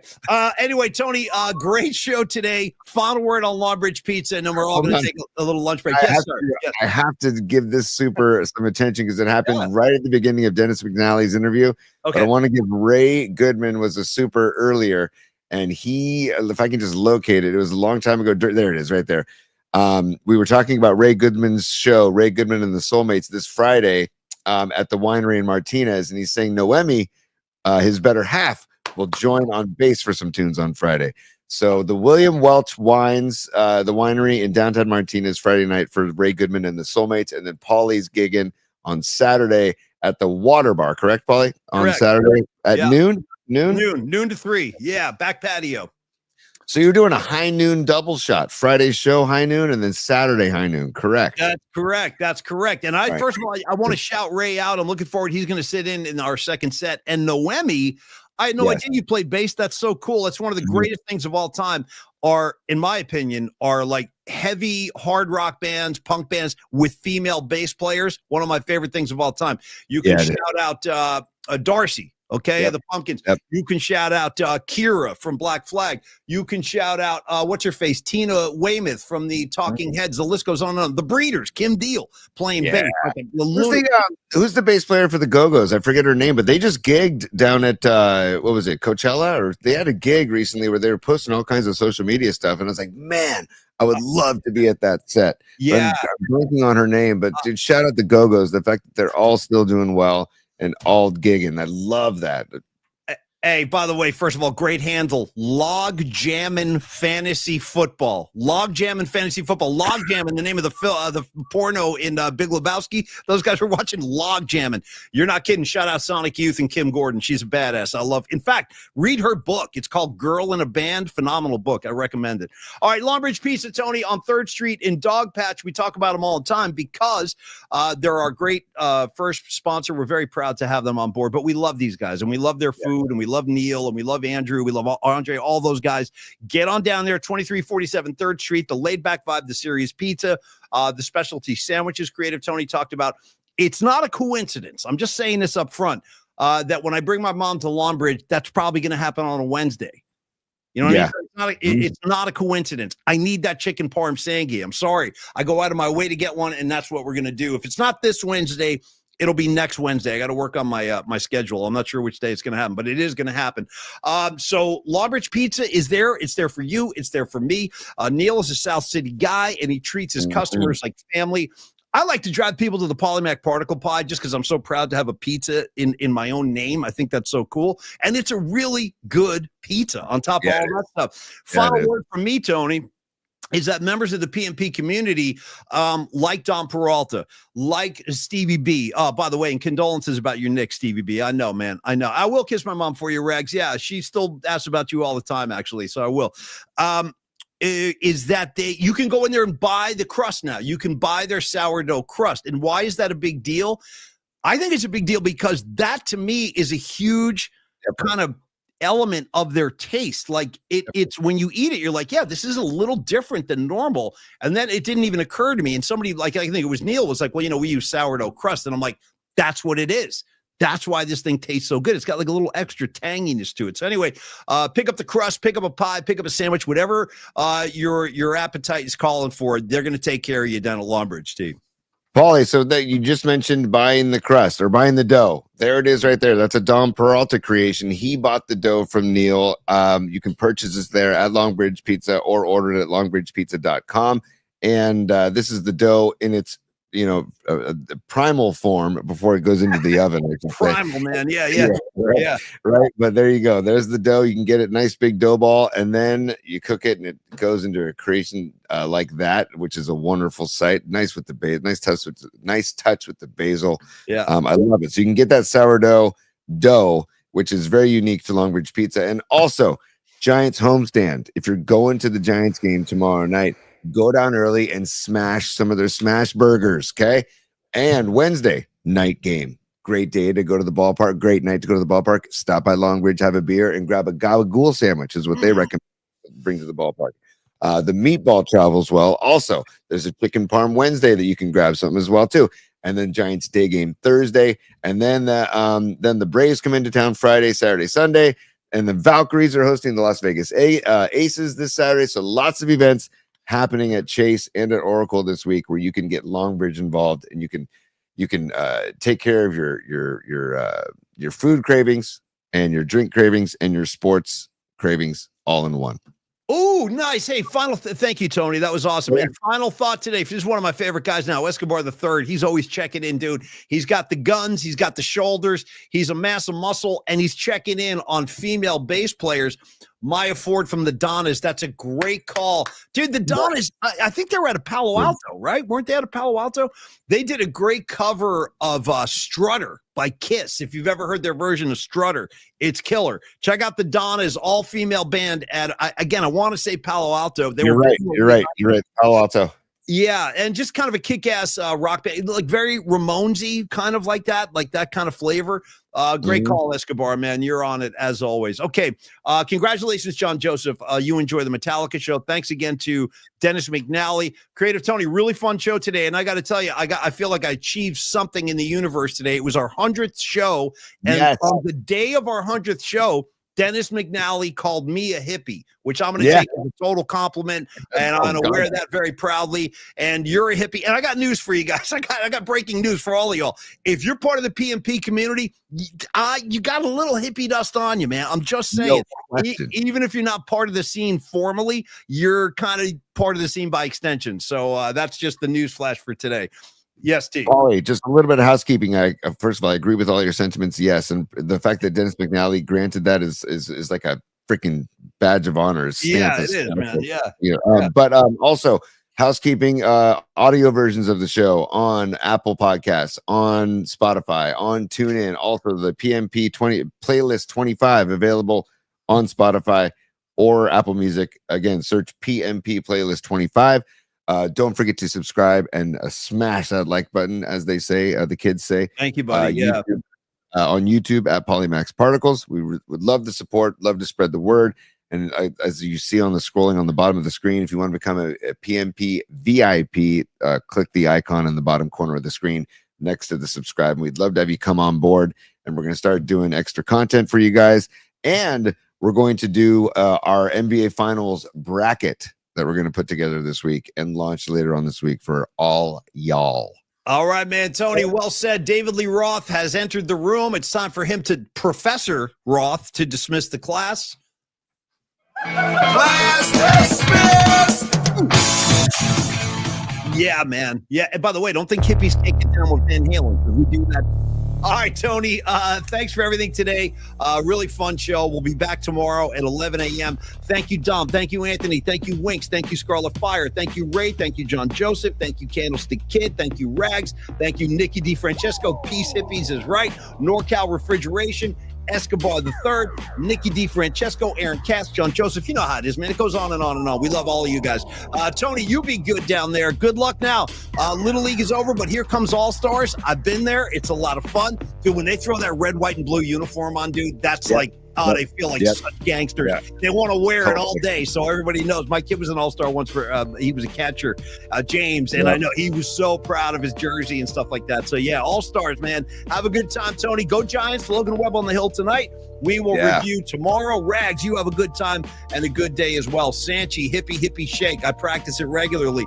Anyway, Tony, great show today. Final word on Long Bridge Pizza, and then we're all going to take a little lunch break. I have to give this super some attention because it happened right at the beginning of Dennis McNally's interview. Okay. But I want to give Ray Goodman was a super earlier. And he, if I can just locate it, it was a long time ago. There it is right there. We were talking about Ray Goodman's show, Ray Goodman and the Soulmates, this Friday at the winery in Martinez. And he's saying Noemi, his better half, will join on bass for some tunes on Friday. So the William Welch Wines, the winery in downtown Martinez, Friday night for Ray Goodman and the Soulmates. And then Paulie's gigging on Saturday at the Water Bar, correct, Paulie? On Saturday at noon? Noon to 3. Yeah, back patio. So you're doing a high noon double shot. Friday show high noon and then Saturday high noon, correct? That's correct. And first of all, I want to shout Ray out. I'm looking forward. He's going to sit in our second set. And Noemi, I had no idea you played bass. That's so cool. That's one of the greatest things of all time. In my opinion, are like heavy hard rock bands, punk bands with female bass players. One of my favorite things of all time. You can shout out Darcy. Okay, the Pumpkins. You can shout out Kira from Black Flag. You can shout out what's her face, Tina Weymouth from the Talking Heads. The list goes on and on. The Breeders, Kim Deal playing bass. Who's the bass player for the Go-Go's? I forget her name, but they just gigged down at what was it, Coachella? Or they had a gig recently where they were posting all kinds of social media stuff, and I was like, man, I would love to be at that set. Yeah, I'm blanking on her name, but dude, shout out the Go-Go's. The fact that they're all still doing well and all gigging. I love that. Hey, by the way, first of all, great handle. Log Jammin' Fantasy Football. Log Jammin' Fantasy Football. Log Jammin', the name of the porno in Big Lebowski. Those guys were watching Log Jammin'. You're not kidding. Shout out Sonic Youth and Kim Gordon. She's a badass. In fact, read her book. It's called Girl in a Band. Phenomenal book. I recommend it. All right, Longbridge Pizza, Tony, on 3rd Street in Dogpatch. We talk about them all the time because they're our great first sponsor. We're very proud to have them on board, but we love these guys, and we love their food, and we love Neil, and we love Andrew, we love Andre, all those guys. Get on down there, 2347 3rd Street, the laid-back vibe, the serious pizza, the specialty sandwiches Creative Tony talked about. It's not a coincidence. I'm just saying this up front, that when I bring my mom to Longbridge, that's probably going to happen on a Wednesday. You know what I mean? It's not a coincidence. I need that chicken parm sangi. I'm sorry. I go out of my way to get one, and that's what we're going to do. If it's not this Wednesday, it'll be next Wednesday. I got to work on my my schedule. I'm not sure which day it's going to happen, but it is going to happen. So Longbridge Pizza is there. It's there for you. It's there for me. Neil is a South City guy, and he treats his customers like family. I like to drive people to the Polymac Particle Pie just because I'm so proud to have a pizza in my own name. I think that's so cool. And it's a really good pizza on top of all that stuff. Final word from me, Tony, is that members of the PMP community, like Don Peralta, like Stevie B. Oh, by the way, and condolences about your Knicks, Stevie B. I know, man. I know. I will kiss my mom for you, Regs. Yeah, she still asks about you all the time, actually, so I will. Is that you can go in there and buy the crust now. You can buy their sourdough crust. And why is that a big deal? I think it's a big deal because that, to me, is a huge kind of element of their taste. Like it's when you eat it, you're like, yeah, this is a little different than normal. And then it didn't even occur to me. And somebody, like, I think it was Neil, was like, well, we use sourdough crust. And I'm like, that's what it is. That's why this thing tastes so good. It's got like a little extra tanginess to it. So anyway, pick up the crust, pick up a pie, pick up a sandwich, whatever your appetite is calling for. They're going to take care of you down at Longbridge, Steve. Paulie, so that you just mentioned buying the crust or buying the dough. There it is right there. That's a Don Peralta creation. He bought the dough from Neil. You can purchase this there at Longbridge Pizza or order it at longbridgepizza.com. And this is the dough in its primal form before it goes into the oven. Primal, man. Yeah. Right. But there you go. There's the dough. You can get it nice big dough ball, and then you cook it, and it goes into a creation like that, which is a wonderful sight. Nice with the basil. Nice touch with the basil. Yeah. I love it. So you can get that sourdough dough, which is very unique to Longbridge Pizza, and also Giants homestand. If you're going to the Giants game tomorrow night, go down early and smash some of their smash burgers, okay? And Wednesday, night game. Great day to go to the ballpark. Great night to go to the ballpark. Stop by Longbridge, have a beer, and grab a gabagool sandwich is what they recommend bring to the ballpark. The meatball travels well. Also, there's a chicken parm Wednesday that you can grab something as well, too. And then Giants day game Thursday. And then the Braves come into town Friday, Saturday, Sunday. And the Valkyries are hosting the Las Vegas Aces this Saturday. So lots of events happening at Chase and at Oracle this week, where you can get Longbridge involved, and you can take care of your food cravings and your drink cravings and your sports cravings all in one. Oh, nice. Hey, thank you, Tony. That was awesome. And final thought today. This is one of my favorite guys now, Escobar the Third. He's always checking in, dude. He's got the guns. He's got the shoulders. He's a massive muscle, and he's checking in on female bass players. Maya Ford from the Donnas. That's a great call. Dude, the Donnas, I think they were out of Palo Alto, right? Weren't they out of Palo Alto? They did a great cover of Strutter by Kiss. If you've ever heard their version of Strutter, it's killer. Check out the Donnas, all-female band at, again, I want to say Palo Alto. You're right. Palo Alto. Yeah, and just kind of a kick-ass rock band, like very Ramonesy, kind of like that kind of flavor. Great call, Escobar, man. You're on it as always. Okay, congratulations, John Joseph. You enjoy the Metallica show. Thanks again to Dennis McNally, Creative Tony. Really fun show today, and I got to tell you, I feel like I achieved something in the universe today. It was our 100th show, and on the day of our 100th show, Dennis McNally called me a hippie, which I'm going to take as a total compliment, and I'm going to wear that very proudly. And you're a hippie. And I got news for you guys. I got breaking news for all of y'all. If you're part of the PMP community, you got a little hippie dust on you, man. I'm just saying. Even if you're not part of the scene formally, you're kind of part of the scene by extension. So that's just the news flash for today. Yes, T. Ollie, just a little bit of housekeeping. First of all, I agree with all your sentiments. Yes, and the fact that Dennis McNally granted that is like a freaking badge of honor. Yeah, it is, man. Yeah. But also housekeeping, audio versions of the show on Apple Podcasts, on Spotify, on TuneIn. Also, the PMP playlist 25 available on Spotify or Apple Music. Again, search PMP playlist 25. Don't forget to subscribe and smash that like button, as they say, the kids say. Thank you, buddy. Yeah. YouTube, on YouTube at Polymax Particles. We would love the support, love to spread the word. And as you see on the scrolling on the bottom of the screen, if you want to become a PMP VIP, click the icon in the bottom corner of the screen next to the subscribe. And we'd love to have you come on board. And we're going to start doing extra content for you guys. And we're going to do our NBA Finals bracket that we're going to put together this week and launch later on this week for all y'all. All right, man. Tony, well said. David Lee Roth has entered the room. It's time for him Professor Roth, to dismiss the class. Class dismissed! Yeah, man. Yeah, and by the way, don't think hippies can't get down with Van Halen, because we do that. All right, Tony, thanks for everything today. Really fun show. We'll be back tomorrow at 11 a.m. Thank you, Dom. Thank you, Anthony. Thank you, Winks. Thank you, Scarlet Fire. Thank you, Ray. Thank you, John Joseph. Thank you, Candlestick Kid. Thank you, Rags. Thank you, Nikki DiFrancesco. Peace Hippies is right. NorCal Refrigeration. Escobar the Third, Nikki DiFrancesco, Aaron Cass, John Joseph. You know how it is, man. It goes on and on and on. We love all of you guys. Tony, you be good down there. Good luck now. Little League is over, but here comes All-Stars. I've been there. It's a lot of fun. Dude, when they throw that red, white, and blue uniform on, dude, that's like, they feel like such gangsters. Yeah. They want to wear it all day. So everybody knows. My kid was an all-star once for, he was a catcher, James. And I know he was so proud of his jersey and stuff like that. So yeah, all-stars, man. Have a good time, Tony. Go Giants. Logan Webb on the hill tonight. We will review tomorrow. Rags, you have a good time and a good day as well. Sanchi, hippie shake. I practice it regularly.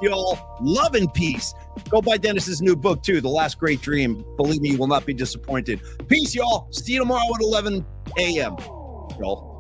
Y'all, love and peace. Go buy Dennis's new book too, The Last Great Dream. Believe me, you will not be disappointed. Peace, y'all. See you tomorrow at 11 a.m. Y'all.